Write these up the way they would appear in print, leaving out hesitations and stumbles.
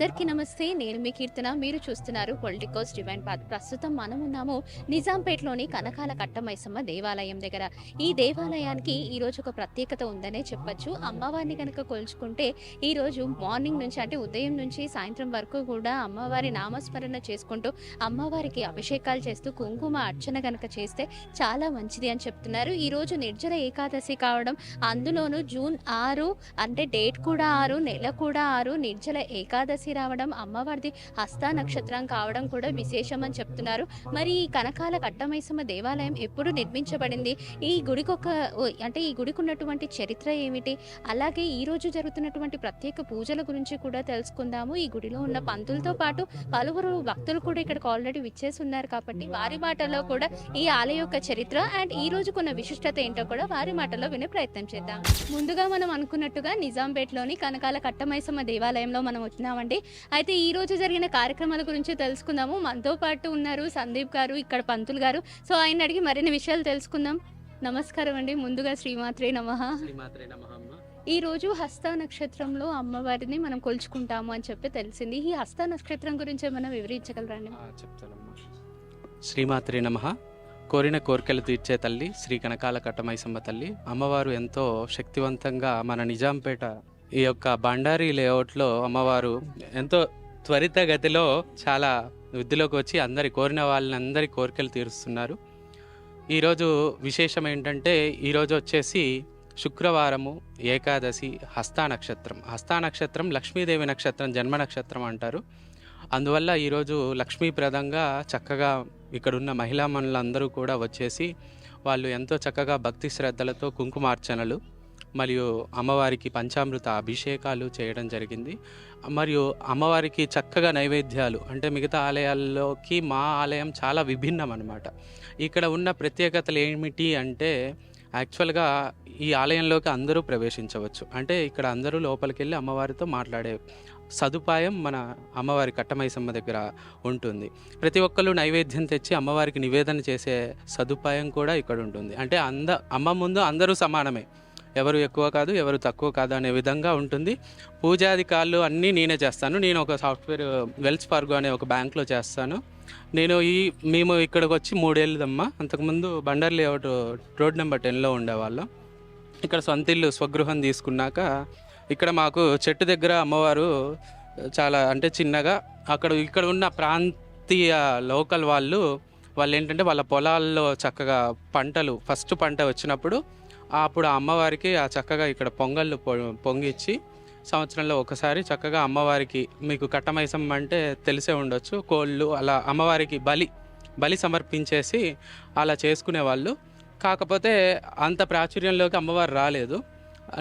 అందరికీ నమస్తే. నేను మీ కీర్తన. మీరు చూస్తున్నారు పొలిటికోస్ డివైన్ పాత్. ప్రస్తుతం మనం ఉన్నాము నిజాంపేటలోని కనకాల కట్టమైసమ్మ దేవాలయం దగ్గర. ఈ దేవాలయానికి ఈరోజు ఒక ప్రత్యేకత ఉందనే చెప్పొచ్చు. అమ్మవారిని కనుక కొలుచుకుంటే ఈరోజు మార్నింగ్ నుంచి అంటే ఉదయం నుంచి సాయంత్రం వరకు కూడా అమ్మవారి నామస్మరణ చేసుకుంటూ అమ్మవారికి అభిషేకాలు చేస్తూ కుంకుమ అర్చన కనుక చేస్తే చాలా మంచిది అని చెప్తున్నారు. ఈరోజు నిర్జల ఏకాదశి కావడం, అందులోనూ జూన్ 6 అంటే డేట్ కూడా 6, నెల కూడా 6, నిర్జల ఏకాదశి రావడం, అమ్మవారిది హస్త నక్షత్రం కావడం కూడా విశేషం అని చెప్తున్నారు. మరి ఈ కనకాల కట్టమైసమ్మ దేవాలయం ఎప్పుడు నిర్మించబడింది, ఈ గుడికొక అంటే ఈ గుడికి ఉన్నటువంటి చరిత్ర ఏమిటి, అలాగే ఈ రోజు జరుగుతున్నటువంటి ప్రత్యేక పూజల గురించి కూడా తెలుసుకుందాము. ఈ గుడిలో ఉన్న పంతులతో పాటు పలువురు భక్తులు కూడా ఇక్కడికి ఆల్రెడీ విచ్చేసి ఉన్నారు కాబట్టి వారి మాటల్లో కూడా ఈ ఆలయ యొక్క చరిత్ర అండ్ ఈ రోజుకున్న విశిష్టత ఏంటో కూడా వారి మాటల్లో వినే ప్రయత్నం చేద్దాం. ముందుగా మనం అనుకున్నట్టుగా నిజాంపేటలోని కనకాల కట్టమైసమ్మ దేవాలయంలో మనం వచ్చినామండి. అయితే ఈ రోజు జరిగిన కార్యక్రమాల గురించి తెలుసుకుందాము. మనతో పాటు ఉన్నారు సందీప్ గారు, ఇక్కడ పంతులు గారు. సో ఆయన అడిగి మరిన్ని విషయాలు తెలుసుకుందాం. నమస్కారం అండి. ముందుగా శ్రీమాత్రే నమః. ఈ రోజు హస్త నక్షత్రంలో అమ్మవారిని మనం కొలుచుకుంటాము అని చెప్పి తెలిసింది. ఈ హస్త నక్షత్రం గురించి ఏమైనా వివరించగలరండి? చెప్తానమ్మా. శ్రీమాత్రే నమః. కోరిన కోరికలు తీర్చే తల్లి శ్రీ కనకాల కట్టమైసమ్మ తల్లి అమ్మవారు ఎంతో శక్తివంతంగా మన నిజాంపేట ఈ యొక్క బండారి లేఅవుట్లో అమ్మవారు ఎంతో త్వరితగతిలో చాలా వృద్ధిలోకి వచ్చి కోరిన వాళ్ళని కోరికలు తీరుస్తున్నారు. ఈరోజు విశేషం ఏంటంటే ఈరోజు వచ్చేసి శుక్రవారము, ఏకాదశి, హస్తా నక్షత్రం లక్ష్మీదేవి నక్షత్రం, జన్మ నక్షత్రం అంటారు. అందువల్ల ఈరోజు లక్ష్మీప్రదంగా చక్కగా ఇక్కడున్న మహిళా మనులందరూ కూడా వచ్చేసి వాళ్ళు ఎంతో చక్కగా భక్తి శ్రద్ధలతో కుంకుమార్చనలు మరియు అమ్మవారికి పంచామృత అభిషేకాలు చేయడం జరిగింది. మరియు అమ్మవారికి చక్కగా నైవేద్యాలు అంటే మిగతా ఆలయాల్లోకి మా ఆలయం చాలా విభిన్నం అన్నమాట. ఇక్కడ ఉన్న ప్రత్యేకతలు ఏమిటి అంటే యాక్చువల్గా ఈ ఆలయంలోకి అందరూ ప్రవేశించవచ్చు. అంటే ఇక్కడ అందరూ లోపలికి వెళ్ళి అమ్మవారితో మాట్లాడే సదుపాయం మన అమ్మవారి కట్టమైసమ్మ దగ్గర ఉంటుంది. ప్రతి ఒక్కరు నైవేద్యం తెచ్చి అమ్మవారికి నివేదన చేసే సదుపాయం కూడా ఇక్కడ ఉంటుంది. అంటే అమ్మ ముందు అందరూ సమానమే, ఎవరు ఎక్కువ కాదు ఎవరు తక్కువ కాదు అనే విధంగా ఉంటుంది. పూజాధికారులు అన్నీ నేనే చేస్తాను. నేను ఒక సాఫ్ట్వేర్ వెల్స్ ఫార్గో అనే ఒక బ్యాంక్లో చేస్తాను. మేము ఇక్కడికి వచ్చి 3 ఏళ్ళదమ్మా. అంతకుముందు బండర్ లేఅవుట్ రోడ్ నెంబర్ 10లో ఉండేవాళ్ళం. ఇక్కడ సొంత ఇల్లు స్వగృహం తీసుకున్నాక ఇక్కడ మాకు చెట్టు దగ్గర అమ్మవారు చాలా అంటే చిన్నగా ఇక్కడ ఉన్న ప్రాంతీయ లోకల్ వాళ్ళు ఏంటంటే వాళ్ళ పొలాల్లో చక్కగా ఫస్ట్ పంట వచ్చినప్పుడు అప్పుడు ఆ అమ్మవారికి చక్కగా ఇక్కడ పొంగళ్ళు పొంగిచ్చి సంవత్సరంలో ఒకసారి చక్కగా అమ్మవారికి, మీకు కట్టమైసమ్మ అంటే తెలిసే ఉండొచ్చు, కోళ్ళు అలా అమ్మవారికి బలి సమర్పించేసి అలా చేసుకునేవాళ్ళు. కాకపోతే అంత ప్రాచుర్యంలోకి అమ్మవారు రాలేదు.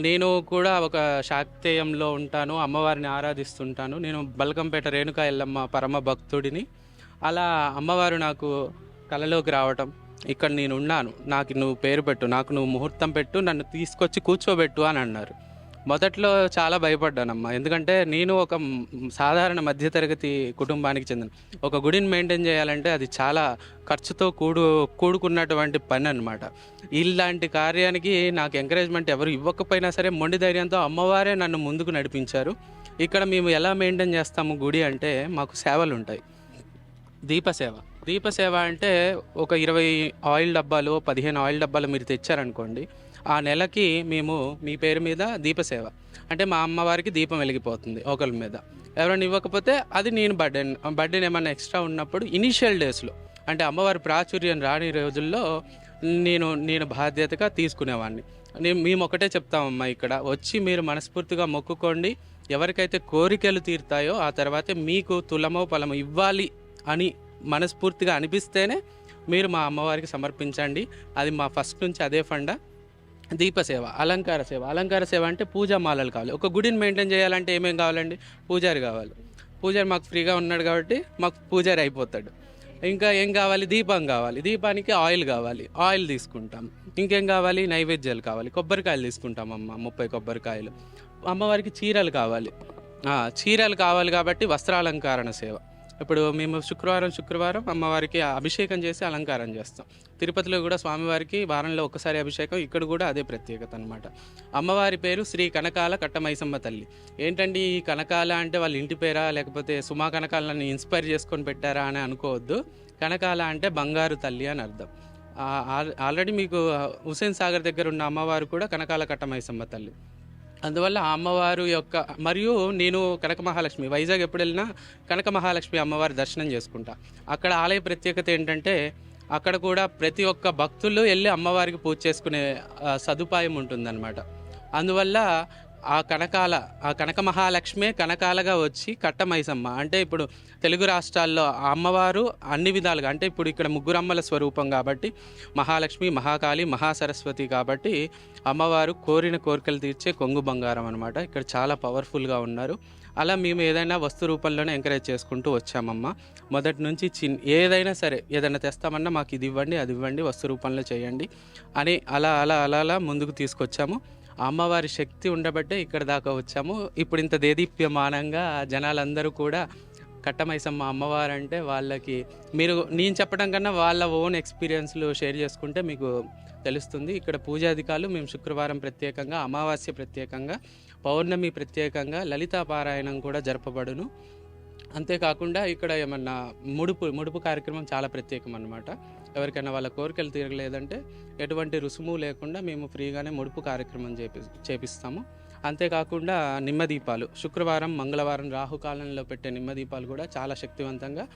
నేను కూడా ఒక శాక్తేయంలో ఉంటాను, అమ్మవారిని ఆరాధిస్తుంటాను. నేను బల్కంపేట రేణుకా ఎల్లమ్మ పరమ భక్తుడిని. అలా అమ్మవారు నాకు కలలోకి రావటం, ఇక్కడ నేను ఉన్నాను, నాకు నువ్వు పేరు పెట్టు, నాకు నువ్వు ముహూర్తం పెట్టు, నన్ను తీసుకొచ్చి కూర్చోబెట్టు అని అన్నారు. మొదట్లో చాలా భయపడ్డానమ్మా. ఎందుకంటే నేను ఒక సాధారణ మధ్యతరగతి కుటుంబానికి చెందిన ఒక గుడిని మెయింటైన్ చేయాలంటే అది చాలా ఖర్చుతో కూడుకున్నటువంటి పని అనమాట. ఇలాంటి కార్యానికి నాకు ఎంకరేజ్మెంట్ ఎవరు ఇవ్వకపోయినా సరే మొండి ధైర్యంతో అమ్మవారే నన్ను ముందుకు నడిపించారు. ఇక్కడ మేము ఎలా మెయింటైన్ చేస్తాము గుడి అంటే మాకు సేవలు ఉంటాయి. దీపసేవ అంటే ఒక 20 ఆయిల్ డబ్బాలు 15 ఆయిల్ డబ్బాలు మీరు తెచ్చారనుకోండి, ఆ నెలకి మేము మీ పేరు మీద దీపసేవ అంటే మా అమ్మవారికి దీపం వెలిగిపోతుంది ఒకరి మీద. ఎవరైనా ఇవ్వకపోతే అది నేను బర్త్డే ఏమన్నా ఎక్స్ట్రా ఉన్నప్పుడు ఇనీషియల్ డేస్లో అంటే అమ్మవారి ప్రాచుర్యం రాని రోజుల్లో నేను బాధ్యతగా తీసుకునేవాడిని. మేము ఒకటే చెప్తామమ్మా, ఇక్కడ వచ్చి మీరు మనస్ఫూర్తిగా మొక్కుకోండి. ఎవరికైతే కోరికలు తీరుతాయో ఆ తర్వాతే మీకు తులమో పలమో ఇవ్వాలి అని మనస్ఫూర్తిగా అనిపిస్తేనే మీరు మా అమ్మవారికి సమర్పించండి. అది మా ఫస్ట్ నుంచి అదే ఫండ. దీపసేవ, అలంకార సేవ అంటే పూజా మాలలు కావాలి. ఒక గుడిని మెయింటైన్ చేయాలంటే ఏమేం కావాలండి? పూజారి కావాలి. పూజారి మాకు ఫ్రీగా ఉన్నాడు కాబట్టి మాకు పూజారి అయిపోతాడు. ఇంకా ఏం కావాలి? దీపం కావాలి. దీపానికి ఆయిల్ కావాలి, ఆయిల్ తీసుకుంటాం. ఇంకేం కావాలి? నైవేద్యాలు కావాలి. కొబ్బరికాయలు తీసుకుంటాం అమ్మ, 30 కొబ్బరికాయలు. అమ్మవారికి చీరలు కావాలి కాబట్టి వస్త్రాలంకరణ సేవ. ఇప్పుడు మేము శుక్రవారం అమ్మవారికి అభిషేకం చేసి అలంకారం చేస్తాం. తిరుపతిలో కూడా స్వామివారికి వారంలో ఒకసారి అభిషేకం, ఇక్కడ కూడా అదే ప్రత్యేకత అనమాట. అమ్మవారి పేరు శ్రీ కనకాల కట్టమైసమ్మ తల్లి. ఏంటండి ఈ కనకాల అంటే వాళ్ళ ఇంటి పేరా, లేకపోతే సుమా కనకాలని ఇన్స్పైర్ చేసుకొని పెట్టారా అని అనుకోవద్దు. కనకాల అంటే బంగారు తల్లి అని అర్థం. ఆల్రెడీ మీకు హుసేన్ సాగర్ దగ్గర ఉన్న అమ్మవారు కూడా కనకాల కట్టమైసమ్మ తల్లి. అందువల్ల ఆ అమ్మవారు యొక్క, మరియు నేను కనక మహాలక్ష్మి వైజాగ్ ఎప్పుడు వెళ్ళినా కనక మహాలక్ష్మి అమ్మవారి దర్శనం చేసుకుంటా. అక్కడ ఆలయ ప్రత్యేకత ఏంటంటే అక్కడ కూడా ప్రతి ఒక్క భక్తులు వెళ్ళి అమ్మవారికి పూజ చేసుకునే సదుపాయం ఉంటుందన్నమాట. అందువల్ల ఆ కనక మహాలక్ష్మే కనకాలగా వచ్చి కట్టమైసమ్మ అంటే ఇప్పుడు తెలుగు రాష్ట్రాల్లో ఆ అమ్మవారు అన్ని విధాలుగా, అంటే ఇప్పుడు ఇక్కడ ముగ్గురమ్మల స్వరూపం కాబట్టి మహాలక్ష్మి, మహాకాళి, మహాసరస్వతి కాబట్టి అమ్మవారు కోరిన కోరికలు తీర్చే కొంగు బంగారం అనమాట. ఇక్కడ చాలా పవర్ఫుల్గా ఉన్నారు. అలా మేము ఏదైనా వస్తు రూపంలోనే ఎంకరేజ్ చేసుకుంటూ వచ్చామమ్మ. మొదటి నుంచి ఏదైనా సరే, ఏదైనా తెస్తామన్నా మాకు ఇది ఇవ్వండి, అది ఇవ్వండి, వస్తు రూపంలో చేయండి అని అలా ముందుకు తీసుకొచ్చాము. ఆ అమ్మవారి శక్తి ఉండబట్టే ఇక్కడ దాకా వచ్చాము. ఇప్పుడు ఇంత దేదీప్యమానంగా జనాలందరూ కూడా కట్టమైసమ్మ అమ్మవారు అంటే వాళ్ళకి, నేను చెప్పడం కన్నా వాళ్ళ ఓన్ ఎక్స్పీరియన్స్లు షేర్ చేసుకుంటే మీకు తెలుస్తుంది. ఇక్కడ పూజాధికారులు మేము శుక్రవారం ప్రత్యేకంగా, అమావాస్య ప్రత్యేకంగా, పౌర్ణమి ప్రత్యేకంగా లలితా పారాయణం కూడా జరపబడును. అంతేకాకుండా ఇక్కడ ఏమన్నా ముడుపు కార్యక్రమం చాలా ప్రత్యేకం అన్నమాట. ఎవరికైనా వాళ్ళ కోరికలు తీరలేదంటే ఎటువంటి రుసుము లేకుండా మేము ఫ్రీగానే ముడుపు కార్యక్రమం చేపిస్తాము. అంతేకాకుండా నిమ్మదీపాలు శుక్రవారం, మంగళవారం రాహుకాలంలో పెట్టే నిమ్మదీపాలు కూడా చాలా శక్తివంతంగా,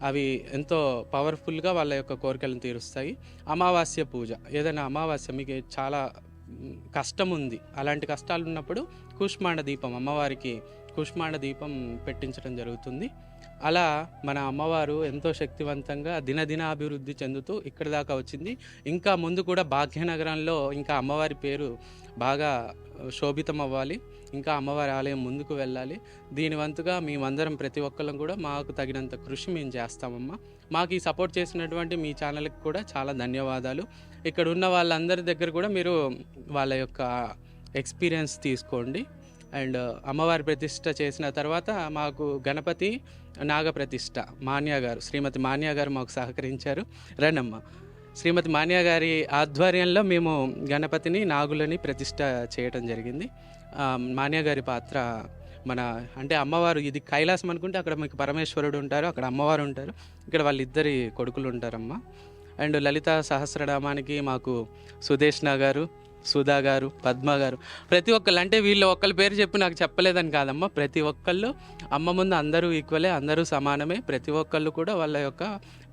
అవి ఎంతో పవర్ఫుల్గా వాళ్ళ యొక్క కోరికలను తీరుస్తాయి. అమావాస్య పూజ, ఏదైనా అమావాస్య మీకు చాలా కష్టం ఉంది, అలాంటి కష్టాలు ఉన్నప్పుడు కూష్మాండ దీపం, అమ్మవారికి కూష్మాండ దీపం పెట్టించడం జరుగుతుంది. అలా మన అమ్మవారు ఎంతో శక్తివంతంగా దినదినాభివృద్ధి చెందుతూ ఇక్కడి దాకా వచ్చింది. ఇంకా ముందు కూడా భాగ్యనగరంలో ఇంకా అమ్మవారి పేరు బాగా శోభితం అవ్వాలి, ఇంకా అమ్మవారి ఆలయం ముందుకు వెళ్ళాలి. దీని వంతుగా మేమందరం ప్రతి ఒక్కళ్ళం కూడా మాకు తగినంత కృషి మేము చేస్తామమ్మా. మాకు ఈ సపోర్ట్ చేసినటువంటి మీ ఛానల్కి కూడా చాలా ధన్యవాదాలు. ఇక్కడ ఉన్న వాళ్ళందరి దగ్గర కూడా మీరు వాళ్ళ యొక్క ఎక్స్పీరియన్స్ తీసుకోండి. అండ్ అమ్మవారి ప్రతిష్ట చేసిన తర్వాత మాకు గణపతి నాగప్రతిష్ట మాన్యా గారు, శ్రీమతి మాన్యా గారు మాకు సహకరించారు. రండమ్మ. శ్రీమతి మాన్యా గారి ఆధ్వర్యంలో మేము గణపతిని, నాగులని ప్రతిష్ట చేయటం జరిగింది. మాన్యా గారి పాత్ర అంటే అమ్మవారు, ఇది కైలాసం అనుకుంటే అక్కడ మీకు పరమేశ్వరుడు ఉంటారు, అక్కడ అమ్మవారు ఉంటారు, ఇక్కడ వాళ్ళిద్దరి కొడుకులు ఉంటారమ్మ. అండ్ లలితా సహస్రనామానికి మాకు సుదేష్ణ గారు, సుధా గారు, పద్మ గారు, ప్రతి ఒక్కళ్ళు, అంటే వీళ్ళు ఒక్కళ్ళ పేరు చెప్పి నాకు చెప్పలేదని కాదమ్మా, ప్రతి ఒక్కళ్ళు అమ్మ ముందు అందరూ ఈక్వలే, అందరూ సమానమే. ప్రతి ఒక్కళ్ళు కూడా వాళ్ళ యొక్క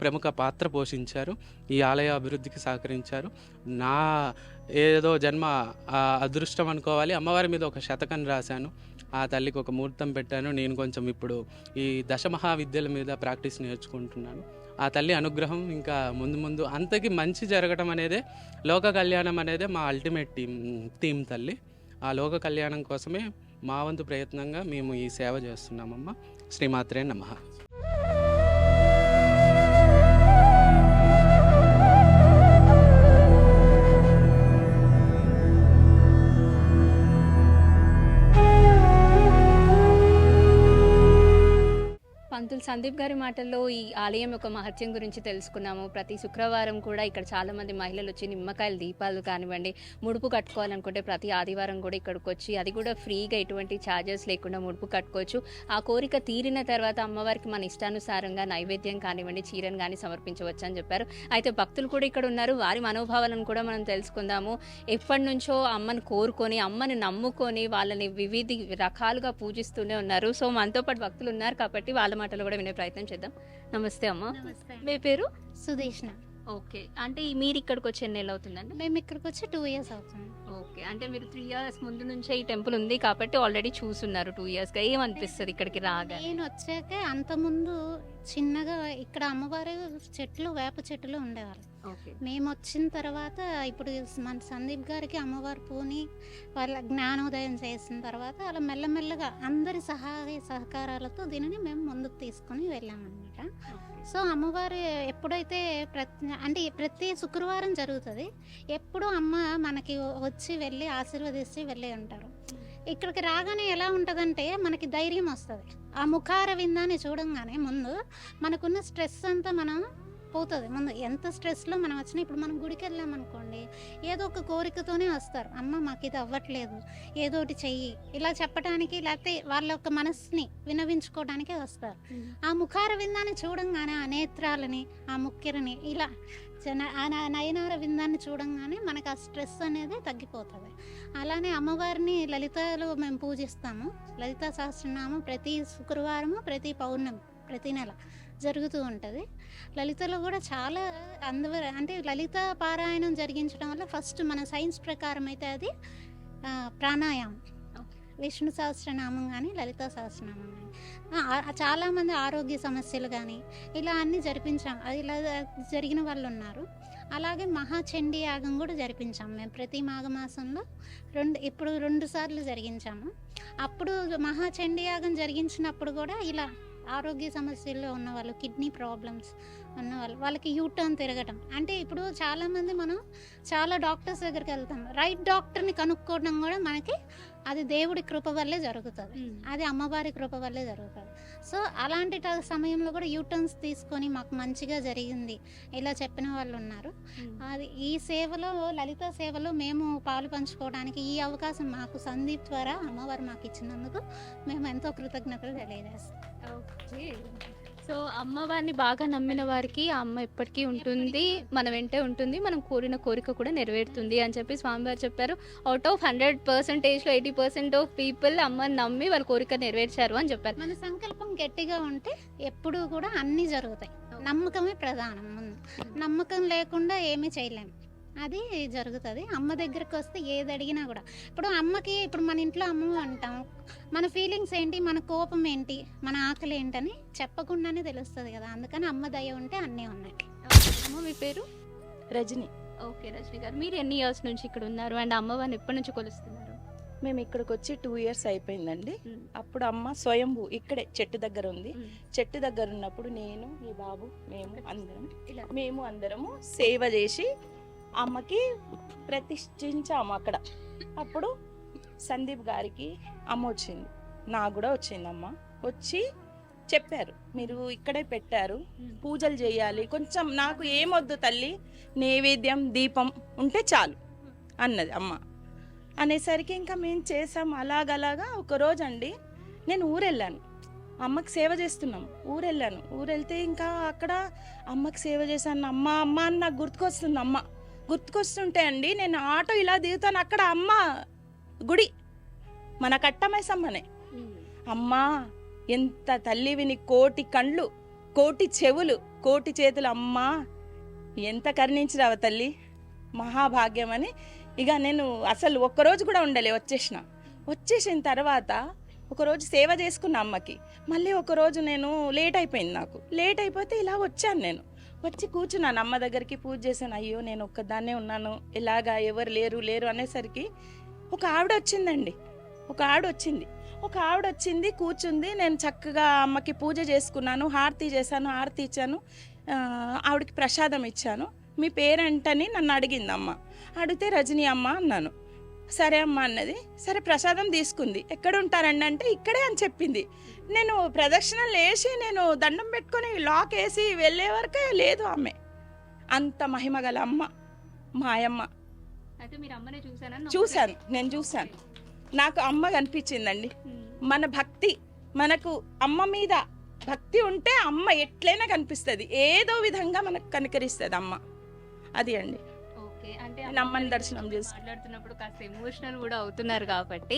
ప్రముఖ పాత్ర పోషించారు, ఈ ఆలయ అభివృద్ధికి సహకరించారు. నా ఏదో జన్మ అదృష్టం అనుకోవాలి. అమ్మవారి మీద ఒక శతకం రాశాను, ఆ తల్లికి ఒక ముహూర్తం పెట్టాను. నేను కొంచెం ఇప్పుడు ఈ దశమహావిద్యల మీద ప్రాక్టీస్ నేర్చుకుంటున్నాను. ఆ తల్లి అనుగ్రహం ఇంకా ముందు అంతకి మంచి జరగటం అనేదే, లోక కళ్యాణం అనేదే మా అల్టిమేట్ థీమ్ తల్లి. ఆ లోక కళ్యాణం కోసమే మా వంతు ప్రయత్నంగా మేము ఈ సేవ చేస్తున్నామమ్మ. శ్రీమాత్రే నమః. పంతులు సందీప్ గారి మాటల్లో ఈ ఆలయం యొక్క మహత్యం గురించి తెలుసుకున్నాము. ప్రతి శుక్రవారం కూడా ఇక్కడ చాలామంది మహిళలు వచ్చి నిమ్మకాయల దీపాలు కానివ్వండి, ముడుపు కట్టుకోవాలనుకుంటే ప్రతి ఆదివారం కూడా ఇక్కడికి వచ్చి, అది కూడా ఫ్రీగా ఎటువంటి ఛార్జెస్ లేకుండా ముడుపు కట్టుకోవచ్చు. ఆ కోరిక తీరిన తర్వాత అమ్మవారికి మన ఇష్టానుసారంగా నైవేద్యం కానివ్వండి, చీరను కానీ సమర్పించవచ్చు అని చెప్పారు. అయితే భక్తులు కూడా ఇక్కడ ఉన్నారు, వారి మనోభావాలను కూడా మనం తెలుసుకుందాము. ఎప్పటి నుంచో అమ్మని కోరుకొని, అమ్మని నమ్ముకొని వాళ్ళని వివిధ రకాలుగా పూజిస్తూనే ఉన్నారు. సో మనతో పాటు భక్తులు ఉన్నారు కాబట్టి వాళ్ళ మాటలు కూడా వినే ప్రయత్నం చేద్దాం. నమస్తే అమ్మ. మీ పేరు? సుదేష్ణ. ఓకే, అంటే మీరు ఇక్కడికి వచ్చి ఎన్ని నెలలు అవుతుందండి? మేము ఇక్కడికి వచ్చి 2 years అవుతుంది. ఓకే, అంటే మీరు 3 years ముందు నుంచే ఈ టెంపుల్ ఉంది కాబట్టి ఆల్రెడీ చూస్తున్నారు 2 yearsగా. ఏమనిపిస్తుంది ఇక్కడికి రాగా? నేను వచ్చాక అంతకుముందు చిన్నగా ఇక్కడ అమ్మవారు చెట్లు, వేప చెట్లు ఉండేవారు. ఓకే, మేము వచ్చిన తర్వాత ఇప్పుడు మన సందీప్ గారికి అమ్మవారు పూని వాళ్ళ జ్ఞానోదయం చేసిన తర్వాత అలా మెల్లమెల్లగా అందరి సహాయ సహకారాలతో దీనిని మేము ముందుకు తీసుకొని వెళ్ళామన్నమాట. సో అమ్మవారు ఎప్పుడైతే ప్రతి శుక్రవారం జరుగుతుంది, ఎప్పుడు అమ్మ మనకి వచ్చి వెళ్ళి ఆశీర్వదించి వెళ్ళి ఉంటారు. ఇక్కడికి రాగానే ఎలా ఉంటుందంటే మనకి ధైర్యం వస్తుంది. ఆ ముఖార విందాన్ని చూడంగానే ముందు మనకున్న స్ట్రెస్ అంతా మనం పోతుంది. ముందు ఎంత స్ట్రెస్లో మనం వచ్చినా, ఇప్పుడు మనం గుడికి వెళ్ళామనుకోండి, ఏదో ఒక కోరికతోనే వస్తారు. అమ్మ మాకు ఇది అవ్వట్లేదు, ఏదో ఒకటి చెయ్యి, ఇలా చెప్పడానికి, లేకపోతే వాళ్ళ యొక్క మనసుని వినవించుకోవడానికే వస్తారు. ఆ ముఖార విందాన్ని చూడంగానే, ఆ నేత్రాలని, ఆ ముక్కెరని, ఇలా నయనార విందాన్ని చూడంగానే మనకు ఆ స్ట్రెస్ అనేది తగ్గిపోతుంది. అలానే అమ్మవారిని లలితలో మేము పూజిస్తాము. లలితా సహస్రనామం ప్రతి శుక్రవారము, ప్రతి పౌర్ణమి, ప్రతి నెల జరుగుతూ ఉంటుంది. లలితలో కూడా చాలా అంటే లలిత పారాయణం జరిగించడం వల్ల ఫస్ట్ మన సైన్స్ ప్రకారం అయితే అది ప్రాణాయామం. విష్ణు సహస్రనామం కానీ, లలితా సహస్రనామం కానీ, చాలామంది ఆరోగ్య సమస్యలు కానీ ఇలా అన్నీ జరిపించాం. ఇలా జరిగిన వాళ్ళు ఉన్నారు. అలాగే మహాచండీ యాగం కూడా జరిపించాము మేము ప్రతి మాఘమాసంలో. ఇప్పుడు 2 సార్లు జరిగించాము. అప్పుడు మహాచండీ యాగం జరిగించినప్పుడు కూడా ఇలా ఆరోగ్య సమస్యల్లో ఉన్నవాళ్ళు, కిడ్నీ ప్రాబ్లమ్స్ ఉన్నవాళ్ళు, వాళ్ళకి యూటర్న్ తిరగటం. అంటే ఇప్పుడు చాలామంది మనం చాలా డాక్టర్స్ దగ్గరికి వెళ్తాం, రైట్ డాక్టర్ని కనుక్కోవడం కూడా మనకి అది దేవుడి కృప వల్లే జరుగుతుంది, అది అమ్మవారి కృప వల్లే జరుగుతుంది. సో అలాంటి సమయంలో కూడా యూటర్న్స్ తీసుకొని మాకు మంచిగా జరిగింది ఇలా చెప్పిన వాళ్ళు ఉన్నారు. అది ఈ సేవలో, లలిత సేవలో మేము పాలు పంచుకోవడానికి ఈ అవకాశం మాకు సందీప్ ద్వారా అమ్మవారు మాకు ఇచ్చినందుకు మేము ఎంతో కృతజ్ఞతలు తెలియజేస్తాం. ఓకే. సో అమ్మవారిని బాగా నమ్మిన వారికి ఆ అమ్మ ఎప్పటికీ ఉంటుంది, మన వెంటే ఉంటుంది, మనం కోరిన కోరిక కూడా నెరవేరుతుంది అని చెప్పి స్వామివారు చెప్పారు. అవుట్ ఆఫ్ 100%లో 80% ఆఫ్ పీపుల్ అమ్మని నమ్మి వాళ్ళ కోరిక నెరవేర్చారు అని చెప్పారు. మన సంకల్పం గట్టిగా ఉంటే ఎప్పుడూ కూడా అన్నీ జరుగుతాయి. నమ్మకమే ప్రధానం. ముందు నమ్మకం లేకుండా ఏమీ చేయలేము, అది జరుగుతుంది. అమ్మ దగ్గరకు వస్తే ఏది అడిగినా కూడా, ఇప్పుడు అమ్మకి, ఇప్పుడు మన ఇంట్లో అమ్మ అంటాం, మన ఫీలింగ్స్ ఏంటి, మన కోపం ఏంటి, మన ఆకలి ఏంటని చెప్పకుండానే తెలుస్తుంది కదా. అందుకని అమ్మ దయ ఉంటే అన్నీ ఉన్నాయి. అమ్మ మీ పేరు? రజని. ఓకే రజని గారు, మీరు ఎన్ని ఇయర్స్ నుంచి ఇక్కడ ఉన్నారు అండ్ అమ్మవారిని ఎప్పటి నుంచి కొలుస్తున్నారు? మేము ఇక్కడికి వచ్చి 2 years అయిపోయిందండి. అప్పుడు అమ్మ స్వయంభూ ఇక్కడే చెట్టు దగ్గర ఉంది. చెట్టు దగ్గర ఉన్నప్పుడు నేను, మీ బాబు, మేము అందరము సేవ చేసి అమ్మకి ప్రతిష్ఠించాము అక్కడ. అప్పుడు సందీప్ గారికి అమ్మ వచ్చింది, నాకు కూడా వచ్చింది. అమ్మ వచ్చి చెప్పారు, మీరు ఇక్కడే పెట్టారు, పూజలు చేయాలి, కొంచెం నాకు ఏమొద్దు తల్లి, నైవేద్యం దీపం ఉంటే చాలు అన్నది అమ్మ. అనేసరికి ఇంకా మేము చేసాం. అలాగలాగా ఒకరోజు అండి నేను ఊరెళ్ళాను, అమ్మకి సేవ చేస్తున్నాం. ఊరెళ్తే ఇంకా అక్కడ అమ్మకి సేవ చేశాను. అమ్మ అమ్మ అని నాకు గుర్తుకొస్తుంది. అమ్మ గుర్తుకొస్తుంటే అండి నేను ఆటో ఇలా దిగుతాను, అక్కడ అమ్మ గుడి, మన కట్టమైసమ్మనే. అమ్మా ఎంత తల్లివి, నీ 1,000,000 కళ్ళు, 1,000,000 చెవులు, 1,000,000 చేతులు, అమ్మా ఎంత కరుణించిరావ తల్లి, మహాభాగ్యం అని. ఇక నేను అసలు ఒక్కరోజు కూడా ఉండలే, వచ్చేసిన తర్వాత ఒకరోజు సేవ చేసుకున్న అమ్మకి. మళ్ళీ ఒకరోజు నేను లేట్ అయిపోతే ఇలా వచ్చాను. నేను వచ్చి కూర్చున్నాను అమ్మ దగ్గరికి, పూజ చేశాను. అయ్యో నేను ఒక్కదాన్నే ఉన్నాను, ఇలాగా ఎవరు లేరు అనేసరికి ఒక ఆవిడ వచ్చింది, కూర్చుంది. నేను చక్కగా అమ్మకి పూజ చేసుకున్నాను, హారతి ఇచ్చాను, ఆవిడకి ప్రసాదం ఇచ్చాను. మీ పేరేంటని నన్ను అడిగింది అమ్మ. అడిగితే రజని అమ్మ అన్నాను. సరే అమ్మ అన్నది. సరే ప్రసాదం తీసుకుంది. ఎక్కడ ఉంటారండి అంటే ఇక్కడే అని చెప్పింది. నేను ప్రదక్షిణలు వేసి నేను దండం పెట్టుకొని లాక్ వేసి వెళ్ళే వరకే లేదు ఆమె. అంత మహిమ గల అమ్మ మాయమ్మ. చూశాను. నాకు అమ్మ కనిపించిందండి. మన భక్తి, మనకు అమ్మ మీద భక్తి ఉంటే అమ్మ ఎట్లయినా కనిపిస్తుంది, ఏదో విధంగా మనకు కనికరిస్తుంది అమ్మ. అది అండి. అంటే అమ్మని దర్శనం చేసి మాట్లాడుతున్నప్పుడు కాస్త ఎమోషనల్ కూడా అవుతున్నారు కాబట్టి,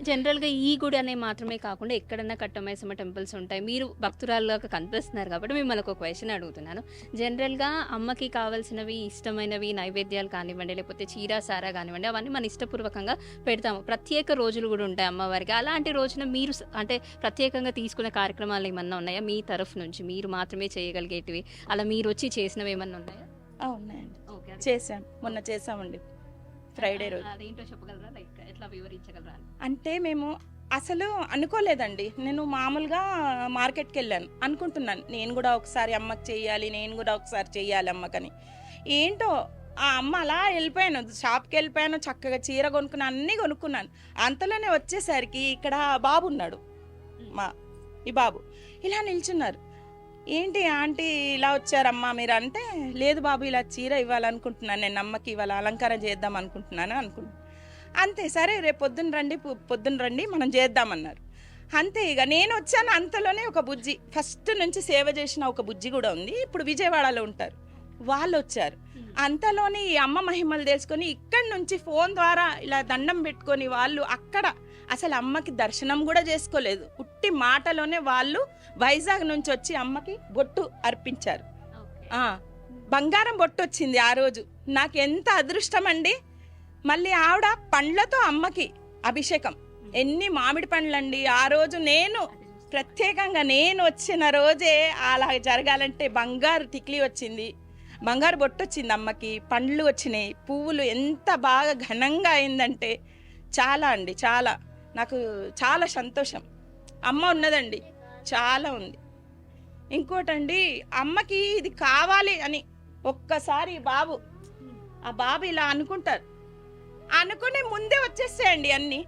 జనరల్గా ఈ గుడి అనే మాత్రమే కాకుండా ఎక్కడన్నా కట్టమైసమ్మ టెంపుల్స్ ఉంటాయి. మీరు భక్తురాలుగా కనిపిస్తున్నారు కాబట్టి మిమ్మల్ని ఒక క్వశ్చన్ అడుగుతున్నాను. జనరల్గా అమ్మకి కావాల్సినవి, ఇష్టమైనవి నైవేద్యాలు కానివ్వండి, లేకపోతే చీర సారా కానివ్వండి, అవన్నీ మన ఇష్టపూర్వకంగా పెడతాము. ప్రత్యేక రోజులు కూడా ఉంటాయి అమ్మవారికి. అలాంటి రోజున మీరు అంటే ప్రత్యేకంగా తీసుకునే కార్యక్రమాలు ఏమన్నా ఉన్నాయా మీ తరఫు నుంచి, మీరు మాత్రమే చేయగలిగేటివి, అలా మీరు వచ్చి చేసినవి ఏమన్నా ఉన్నాయా? ఉన్నాయండి, మొన్న చేసామండి ఫ్రైడే రోజు. అదేంటో చెప్పగలరా, లైక్ ఎట్లా వివరించగలరా? అంటే మేము అసలు అనుకోలేదండి. నేను మామూలుగా మార్కెట్కి వెళ్ళాను, అనుకుంటున్నాను నేను కూడా ఒకసారి అమ్మకి చెయ్యాలి, నేను కూడా ఒకసారి చెయ్యాలి అమ్మకని. ఏంటో ఆ అమ్మ అలా వెళ్ళిపోయాను, షాప్కి వెళ్ళిపోయాను, చక్కగా చీర కొనుక్కున్నాను, అన్నీ కొనుక్కున్నాను. అంతలోనే వచ్చేసరికి ఇక్కడ బాబు ఉన్నాడు, ఈ బాబు ఇలా నిల్చున్నారు. ఏంటి ఆంటీ ఇలా వచ్చారమ్మా మీరు అంటే, లేదు బాబు ఇలా చీర ఇవ్వాలనుకుంటున్నాను, నేను అమ్మకి ఇవాళ అలంకారం చేద్దాం అనుకుంటున్నాను అంతే. సరే రేపు పొద్దున్న రండి మనం చేద్దామన్నారు. అంతే ఇక నేను వచ్చాను. అంతలోనే ఒక బుజ్జి, ఫస్ట్ నుంచి సేవ చేసిన ఒక బుజ్జి కూడా ఉంది, ఇప్పుడు విజయవాడలో ఉంటారు, వాళ్ళు వచ్చారు. అంతలోనే ఈ అమ్మ మహిమలు తెలుసుకొని ఇక్కడి నుంచి ఫోన్ ద్వారా ఇలా దండం పెట్టుకొని వాళ్ళు అక్కడ అసలు అమ్మకి దర్శనం కూడా చేసుకోలేదు, ఉట్టి మాటలోనే వాళ్ళు వైజాగ్ నుంచి వచ్చి అమ్మకి బొట్టు అర్పించారు. బంగారం బొట్టు వచ్చింది ఆ రోజు. నాకు ఎంత అదృష్టం అండి. మళ్ళీ ఆవిడ పండ్లతో అమ్మకి అభిషేకం, ఎన్ని మామిడి పండ్లండి. ఆ రోజు నేను ప్రత్యేకంగా నేను వచ్చిన రోజే అలా జరగాలంటే బంగారు టిక్లీ వచ్చింది, బంగారు బొట్టు వచ్చింది అమ్మకి, పండ్లు వచ్చినాయి, పువ్వులు ఎంత బాగా ఘనంగా అయిందంటే చాలా అండి, చాలా నాకు చాలా సంతోషం. అమ్మ ఉన్నదండి, చాలా ఉంది. ఇంకోటండి, అమ్మకి ఇది కావాలి అని ఒక్కసారి ఆ బాబు ఇలా అనుకుంటారు, అనుకునే ముందే వచ్చేస్తాయండి అన్నీ,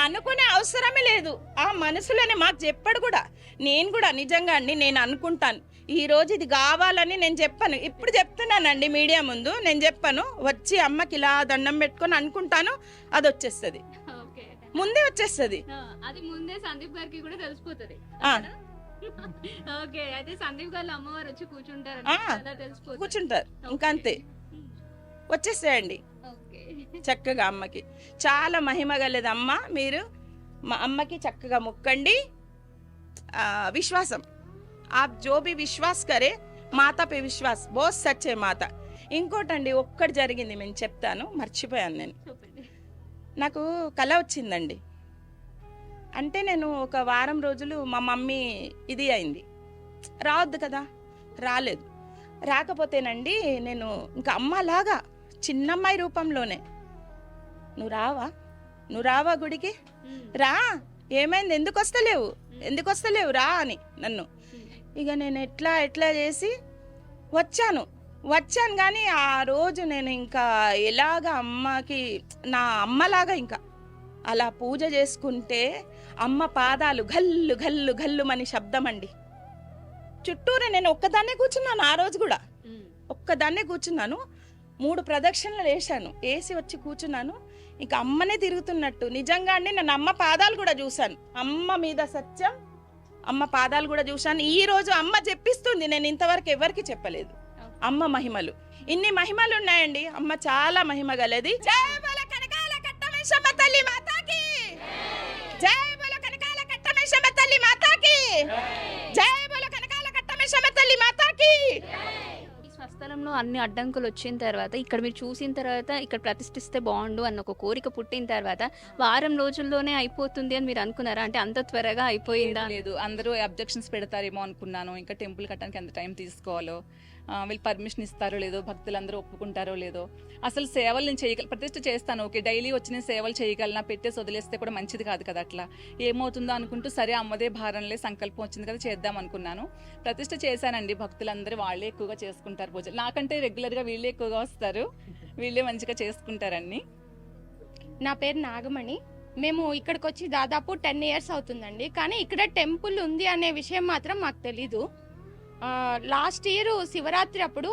అనుకునే అవసరమే లేదు. ఆ మనసులోనే మాకు చెప్పాడు కూడా. నేను కూడా నిజంగా అండి నేను అనుకుంటాను, ఈ రోజు ఇది కావాలని నేను చెప్పాను, ఇప్పుడు చెప్తున్నానండి మీడియా ముందు, నేను చెప్పాను వచ్చి అమ్మకి ఇలా దండం పెట్టుకొని అనుకుంటాను, అది వచ్చేస్తుంది, ముందే వచ్చేస్తుంది. అది ముందే సందీప్ గారికి కూడా తెలిసిపోతుంది. ఓకే, అయితే సందీప్ గారు అమ్మవారు వచ్చి కూర్చుంటారు, ఇంకా అంతే వచ్చేస్తాయండి చక్కగా. అమ్మకి చాలా మహిమ గలది అమ్మ. మీరు మా అమ్మకి చక్కగా మొక్కండి. విశ్వాసం, आप जो भी विश्वास करे माता पे विश्वास बहुत सच्चे माता. ఇంకోటండి ఒక్కటి జరిగింది, నేను చెప్తాను, మర్చిపోయాను. నాకు కళ వచ్చిందండి. అంటే నేను ఒక వారం రోజులు మా మమ్మీ ఇది అయింది, రావద్దు కదా, రాలేదు. రాకపోతేనండి నేను ఇంకా అమ్మలాగా చిన్నమ్మాయి రూపంలోనే, నువ్వు రావా గుడికి రా, ఏమైంది, ఎందుకు వస్తలేవు రా అని నన్ను. ఇక నేను ఎట్లా చేసి వచ్చాను కానీ ఆ రోజు నేను ఇంకా ఎలాగ అమ్మకి నా అమ్మలాగా ఇంకా అలా పూజ చేసుకుంటే అమ్మ పాదాలు గల్లు గల్లు గల్లుమని శబ్దం అండి. చుట్టూరే నేను ఒక్కదాన్నే కూర్చున్నాను, ఆ రోజు కూడా ఒక్కదాన్నే కూర్చున్నాను. 3 ప్రదక్షిణలు వేసి వచ్చి కూర్చున్నాను. ఇంకా అమ్మనే తిరుగుతున్నట్టు నిజంగా అండి. నేను అమ్మ పాదాలు కూడా చూశాను, అమ్మ మీద సత్యం, అమ్మ పాదాలు కూడా చూశాను. ఈ రోజు అమ్మ చెప్పిస్తుంది, నేను ఇంతవరకు ఎవరికి చెప్పలేదు. అమ్మ మహిమలు, ఇన్ని మహిమలు ఉన్నాయండి. అమ్మ చాలా మహిమ గలది. జై బోలో కనకాల కట్టమైసమ్మ తల్లి మాతాకి, జై బోలో కనకాల కట్టమైసమ్మ తల్లి మాతాకి, జై బోలో కనకాల కట్టమైసమ్మ తల్లి మాతాకి. స్వస్థలంలో అన్ని అడ్డంకులు వచ్చిన తర్వాత ఇక్కడ మీరు చూసిన తర్వాత ఇక్కడ ప్రతిష్ఠిస్తే బాగుండు అన్న ఒక కోరిక పుట్టిన తర్వాత వారం రోజుల్లోనే అయిపోతుంది అని మీరు అనుకున్నారా? అంటే అంత త్వరగా అయిపోయిందా? లేదు, అందరూ అబ్జెక్షన్స్ పెడతారేమో అనుకున్నాను. ఇంకా టెంపుల్ కట్టడానికి ఎంత టైం తీసుకోవాలో, వీళ్ళు పర్మిషన్ ఇస్తారో లేదో, భక్తులందరూ ఒప్పుకుంటారో లేదో. అసలు సేవలు నేను ప్రతిష్ఠ చేస్తాను, ఓకే, డైలీ వచ్చిన సేవలు చేయగలనా, పెట్టేసి వదిలేస్తే కూడా మంచిది కాదు కదా. అట్లా ఏమవుతుందో అనుకుంటూ సరే అమ్మదే భారంలే, సంకల్పం వచ్చింది కదా చేద్దాం అనుకున్నాను. ప్రతిష్ఠ చేశానండి. భక్తులందరూ వాళ్ళే ఎక్కువగా చేసుకుంటారు పూజ, నాకంటే రెగ్యులర్గా వీళ్ళే ఎక్కువగా వస్తారు, వీళ్ళే మంచిగా చేసుకుంటారన్ని. నా పేరు నాగమణి. మేము ఇక్కడికి వచ్చి దాదాపు 10 years అవుతుందండి. కానీ ఇక్కడ టెంపుల్ ఉంది అనే విషయం మాత్రం మాకు తెలీదు. లాస్ట్ ఇయర్ శివరాత్రి అప్పుడు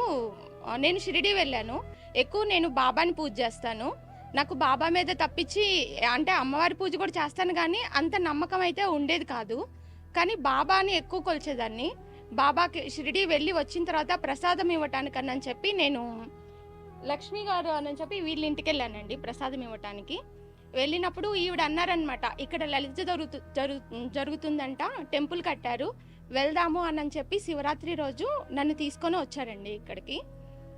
నేను షిరిడి వెళ్ళాను. ఎక్కువ నేను బాబాని పూజ చేస్తాను. నాకు బాబా మీద తప్పించి అంటే అమ్మవారి పూజ కూడా చేస్తాను కానీ అంత నమ్మకం అయితే ఉండేది కాదు. కానీ బాబాని ఎక్కువ కొలిచేదాన్ని. బాబాకి షిరిడి వెళ్ళి వచ్చిన తర్వాత ప్రసాదం ఇవ్వటానికన్నా అని చెప్పి నేను లక్ష్మి గారు అని చెప్పి వీళ్ళ ఇంటికి వెళ్ళానండి ప్రసాదం ఇవ్వటానికి. వెళ్ళినప్పుడు ఈవిడ అన్నారనమాట, ఇక్కడ లలిత జరుగుతుందంట, టెంపుల్ కట్టారు, వెళ్దాము అని చెప్పి శివరాత్రి రోజు నన్ను తీసుకొని వచ్చారండి. ఇక్కడికి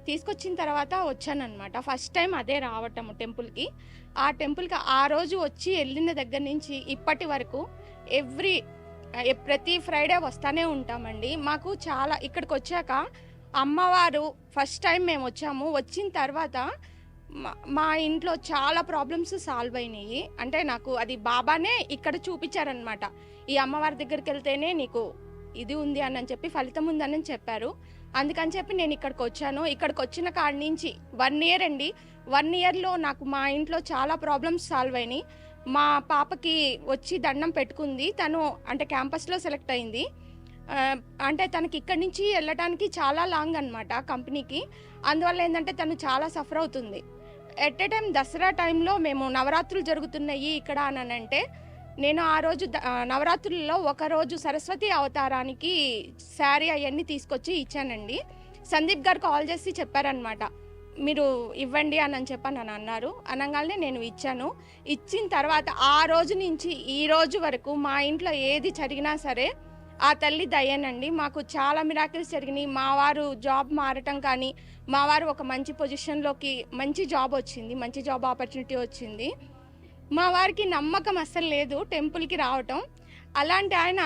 తీసుకొచ్చిన తర్వాత వచ్చానమాట. ఫస్ట్ టైం అదే రావటము టెంపుల్కి. ఆ టెంపుల్కి ఆ రోజు వచ్చి వెళ్ళిన దగ్గర నుంచి ఇప్పటి వరకు ప్రతి ఫ్రైడే వస్తానే ఉంటామండి. మాకు చాలా ఇక్కడికి వచ్చాక అమ్మవారు ఫస్ట్ టైం మేము వచ్చాము. వచ్చిన తర్వాత మా ఇంట్లో చాలా ప్రాబ్లమ్స్ సాల్వ్ అయినాయి. అంటే నాకు అది బాబానే ఇక్కడ చూపించారనమాట. ఈ అమ్మవారి దగ్గరికి వెళ్తేనే నీకు ఇది ఉంది అని చెప్పి ఫలితం ఉందని చెప్పారు. అందుకని చెప్పి నేను ఇక్కడికి వచ్చాను. ఇక్కడికి వచ్చిన కాడి నుంచి 1 ఇయర్ అండి. 1 ఇయర్లో నాకు మా ఇంట్లో చాలా ప్రాబ్లమ్స్ సాల్వ్ అయినాయి. మా పాపకి వచ్చి దండం పెట్టుకుంది. తను అంటే క్యాంపస్లో సెలెక్ట్ అయింది. అంటే తనకి ఇక్కడి నుంచి వెళ్ళటానికి చాలా లాంగ్ అనమాట కంపెనీకి. అందువల్ల ఏంటంటే తను చాలా సఫర్ అవుతుంది. ఎట్ ఏ టైం దసరా టైంలో మేము నవరాత్రులు జరుగుతున్నాయి ఇక్కడ అని అంటే నేను ఆ రోజు నవరాత్రులలో ఒకరోజు సరస్వతి అవతారానికి శారీ అవన్నీ తీసుకొచ్చి ఇచ్చానండి. సందీప్ గారు కాల్ చేసి చెప్పారనమాట, మీరు ఇవ్వండి అని చెప్పి నన్ను అన్నారు. అనగానే నేను ఇచ్చాను. ఇచ్చిన తర్వాత ఆ రోజు నుంచి ఈ రోజు వరకు మా ఇంట్లో ఏది జరిగినా సరే ఆ తల్లి దయ్యానండి. మాకు చాలా మిరాకిల్స్ జరిగినాయి. మా వారు జాబ్ మారటం కానీ, మా వారు ఒక మంచి పొజిషన్లోకి మంచి జాబ్ వచ్చింది, మంచి జాబ్ ఆపర్చునిటీ వచ్చింది. మా వారికి నమ్మకం అస్సలు లేదు టెంపుల్కి రావటం. అలాంటి ఆయన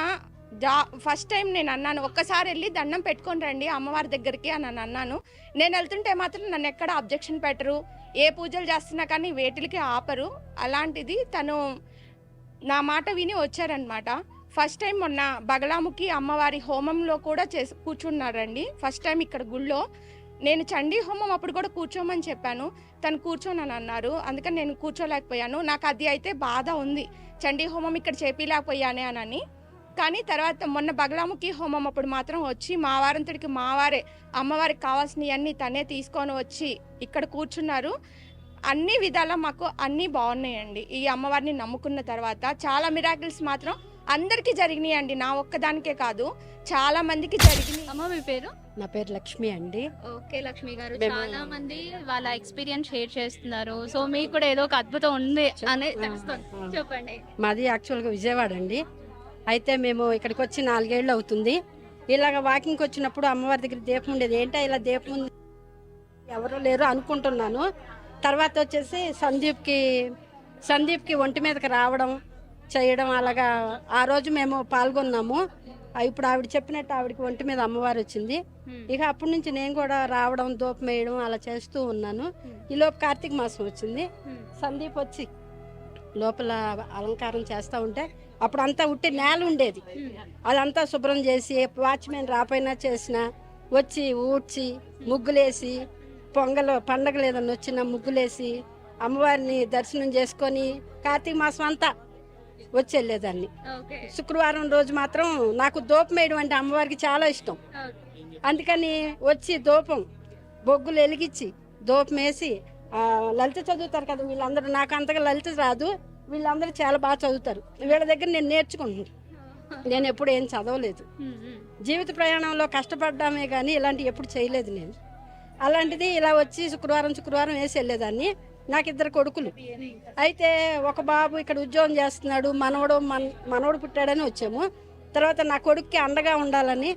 ఫస్ట్ టైం నేను అన్నాను, ఒక్కసారి వెళ్ళి దండం పెట్టుకొని రండి అమ్మవారి దగ్గరికి అని అన్నాను. నేను వెళ్తుంటే మాత్రం నన్ను ఎక్కడ అబ్జెక్షన్ పెట్టరు, ఏ పూజలు చేస్తున్నా కానీ వేటికి ఆపరు. అలాంటిది తను నా మాట విని వచ్చారనమాట. ఫస్ట్ టైం మొన్న బగలాముఖి అమ్మవారి హోమంలో కూడా కూర్చున్నారండి. ఫస్ట్ టైం ఇక్కడ గుళ్ళో. నేను చండీ హోమం అప్పుడు కూడా కూర్చోమని చెప్పాను, తను కూర్చోనని అన్నారు. అందుకని నేను కూర్చోలేకపోయాను. నాకు అది అయితే బాధ ఉంది, చండీ హోమం ఇక్కడ చేపిలేకపోయానే అని. కానీ తర్వాత మొన్న బగలాముఖి హోమం అప్పుడు మాత్రం వచ్చి మా వారంతటికి మా వారే అమ్మవారికి కావాల్సినవన్నీ తనే తీసుకొని వచ్చి ఇక్కడ కూర్చున్నారు. అన్ని విధాలా మాకు అన్నీ బాగున్నాయండి. ఈ అమ్మవారిని నమ్ముకున్న తర్వాత చాలా మిరాకిల్స్ మాత్రం అందరికీ జరిగినాయి అండి, నా ఒక్కదానికే కాదు, చాలా మందికి జరిగినాయి. అమ్మ మీ పేరు? నా పేరు లక్ష్మి అండి. ఓకే లక్ష్మి గారు, మేము- చాలా మంది వాళ్ళ ఎక్స్పీరియన్స్ షేర్ చేస్తున్నారు. సో మీకు కూడా ఏదో ఒక అద్భుతం ఉంది అని తెలుస్తుంది, చెప్పండి. మాది యాక్చువల్గా విజయవాడ అండి. అయితే మేము ఇక్కడికి వచ్చి 4 ఏళ్ళు అవుతుంది. ఇలాగ వాకింగ్కి వచ్చినప్పుడు అమ్మవారి దగ్గర దీపం ఉండేది. ఏంటో ఇలా దీపం ఉంది, ఎవరూ లేరు అనుకుంటున్నాను. తర్వాత వచ్చేసి సందీప్కి ఒంటి మీదకి రావడం చేయడం, అలాగా ఆ రోజు మేము పాల్గొన్నాము. ఇప్పుడు ఆవిడ చెప్పినట్టు ఆవిడకి ఒంటి మీద అమ్మవారు వచ్చింది. ఇక అప్పటి నుంచి నేను కూడా రావడం, దూపం వేయడం అలా చేస్తూ ఉన్నాను. ఈలోపు కార్తీక మాసం వచ్చింది. సందీప్ వచ్చి లోపల అలంకారం చేస్తూ ఉంటే అప్పుడు అంతా ఉట్టి నేల ఉండేది. అదంతా శుభ్రం చేసి వాచ్మెన్ రాపోయినా చేసిన వచ్చి ఊడ్చి ముగ్గులేసి పండగలు ఏదన్నా వచ్చినా ముగ్గులేసి అమ్మవారిని దర్శనం చేసుకొని కార్తీక మాసం అంతా వచ్చి వెళ్ళేదాన్ని. శుక్రవారం రోజు మాత్రం నాకు దూపం వేయడం అంటే అమ్మవారికి చాలా ఇష్టం. అందుకని వచ్చి బొగ్గులు వెలిగించి దూపం వేసి లలిత చదువుతారు కదా వీళ్ళందరూ. నాకు అంతగా లలిత రాదు, వీళ్ళందరూ చాలా బాగా చదువుతారు. వీళ్ళ దగ్గర నేను నేర్చుకుంటున్నాను. నేను ఎప్పుడు ఏం చదవలేదు, జీవిత ప్రయాణంలో కష్టపడ్డామే కానీ ఇలాంటివి ఎప్పుడు చేయలేదు నేను. అలాంటిది ఇలా వచ్చి శుక్రవారం వేసి వెళ్ళేదాన్ని. నాకు 2 కొడుకులు. అయితే ఒక బాబు ఇక్కడ ఉద్యోగం చేస్తున్నాడు, మనవడు పుట్టాడని వచ్చాము. తర్వాత నా కొడుక్కి అండగా ఉండాలని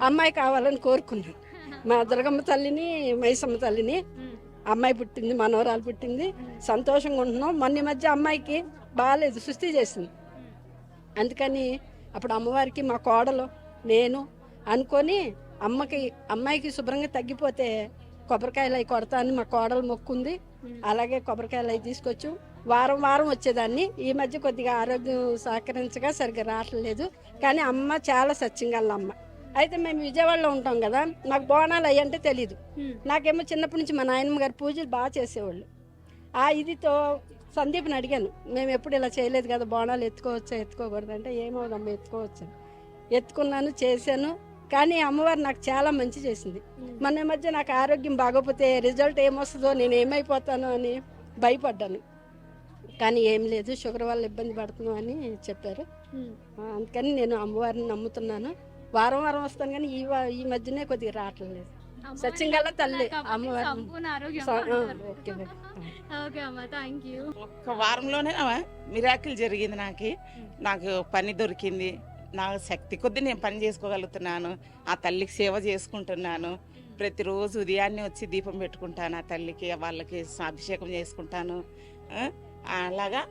అమ్మాయి కావాలని కోరుకున్నాను. మా దుర్గమ్మ తల్లిని, మైసమ్మ తల్లిని. అమ్మాయి పుట్టింది, మనవరాలు పుట్టింది, సంతోషంగా ఉంటున్నాం. మొన్న మధ్య అమ్మాయికి బాగాలేదు, సుస్థి చేసింది. అందుకని అప్పుడు అమ్మవారికి మా కోడలు నేను అనుకొని అమ్మాయికి శుభ్రంగా తగ్గిపోతే కొబ్బరికాయలు అవి కొడతాను మా కోడలు మొక్కుంది. అలాగే కొబ్బరికాయలు అవి తీసుకొచ్చు వారం వచ్చేదాన్ని. ఈ మధ్య కొద్దిగా ఆరోగ్యం సహకరించగా సరిగ్గా రావట్లేదు. కానీ అమ్మ చాలా సత్యంగల అమ్మ. అయితే మేము విజయవాడలో ఉంటాం కదా, నాకు బోనాలు అయ్యి అంటే తెలీదు. నాకేమో చిన్నప్పటి నుంచి మా నాయనమ్మ గారు పూజలు బాగా చేసేవాళ్ళు. ఇదితో సందీప్ని అడిగాను, మేము ఎప్పుడు ఇలా చేయలేదు కదా, బోనాలు ఎత్తుకోవచ్చా ఎత్తుకోకూడదు అంటే ఏమవుదమ్మా ఎత్తుకోవచ్చు. ఎత్తుకున్నాను, చేశాను. కానీ అమ్మవారు నాకు చాలా మంచి చేసింది. మొన్న మధ్య నాకు ఆరోగ్యం బాగోపోతే రిజల్ట్ ఏమొస్తుందో, నేను ఏమైపోతానో అని భయపడ్డాను. కానీ ఏం లేదు, షుగర్ వల్ల ఇబ్బంది పడుతున్నాను అని చెప్పారు. అందుకని నేను అమ్మవారిని నమ్ముతున్నాను. వారం వస్తాను కానీ ఈ మధ్యనే కొద్దిగా రావట్లేదు. సత్యంగల తల్లి అమ్మవారు. ఒక్క వారంలోనే మిరాకిల్ జరిగింది. నాకు పని దొరికింది. నా శక్తి కొద్దీ నేను పని చేసుకోగలుగుతున్నాను. ఆ తల్లికి సేవ చేసుకుంటున్నాను. ప్రతిరోజు ఉదయాన్నే వచ్చి దీపం పెట్టుకుంటాను. ఆ తల్లికి వాళ్ళకి అభిషేకం చేసుకుంటాను. అలాగా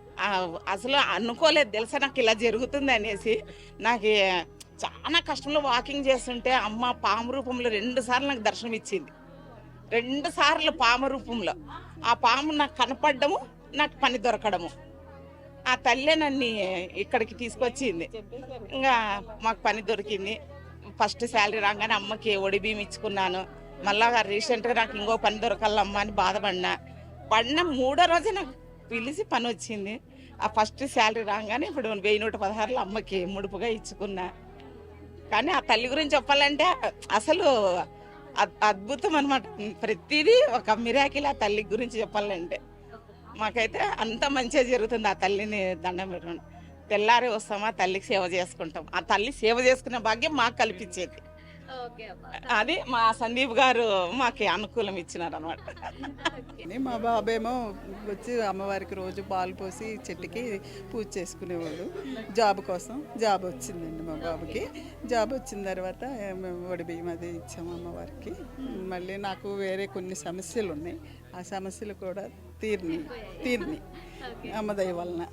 అసలు అనుకోలేదు తెలుసా నాకు ఇలా జరుగుతుంది అనేసి. నాకు చాలా కష్టంలో వాకింగ్ చేస్తుంటే అమ్మ పాము రూపంలో 2 సార్లు నాకు దర్శనం ఇచ్చింది. 2 సార్లు పాము రూపంలో. ఆ పాము నాకు కనపడము, నాకు పని దొరకడము. ఆ తల్లే నన్ను ఇక్కడికి తీసుకొచ్చింది. ఇంకా మాకు పని దొరికింది. ఫస్ట్ శాలరీ రాగానే అమ్మకి ఒడి బియ్యం ఇచ్చుకున్నాను. మళ్ళా రీసెంట్గా నాకు ఇంకో పని దొరకాలమ్మా అని పడిన 3వ రోజే నాకు పిలిచి పని వచ్చింది. ఆ ఫస్ట్ శాలరీ రాగానే ఇప్పుడు 1116 అమ్మకి ముడుపుగా ఇచ్చుకున్నా. కానీ ఆ తల్లి గురించి చెప్పాలంటే అసలు అద్భుతం అనమాట. ప్రతిదీ ఒక మిరాకిల్ ఆ తల్లి గురించి చెప్పాలంటే. మాకైతే అంత మంచిగా జరుగుతుంది. ఆ తల్లిని దండం పెట్టడం, తెల్లారి వస్తామా తల్లికి సేవ చేసుకుంటాం. ఆ తల్లి సేవ చేసుకునే భాగ్యం మాకు కల్పించేది. అది మా సందీప్ గారు మాకు అనుకూలం ఇచ్చినారు అనమాట. మా బాబేమో వచ్చి అమ్మవారికి రోజు పాలు పోసి చెట్టుకి పూజ చేసుకునేవాడు. జాబ్ కోసం జాబ్ వచ్చిందండి మా బాబుకి. జాబ్ వచ్చిన తర్వాత మేము వడి బియ్యం అది ఇచ్చాము అమ్మవారికి. మళ్ళీ నాకు వేరే కొన్ని సమస్యలు ఉన్నాయి. ఆ సమస్యలు కూడా తీరిని అమ్మదయ వలన.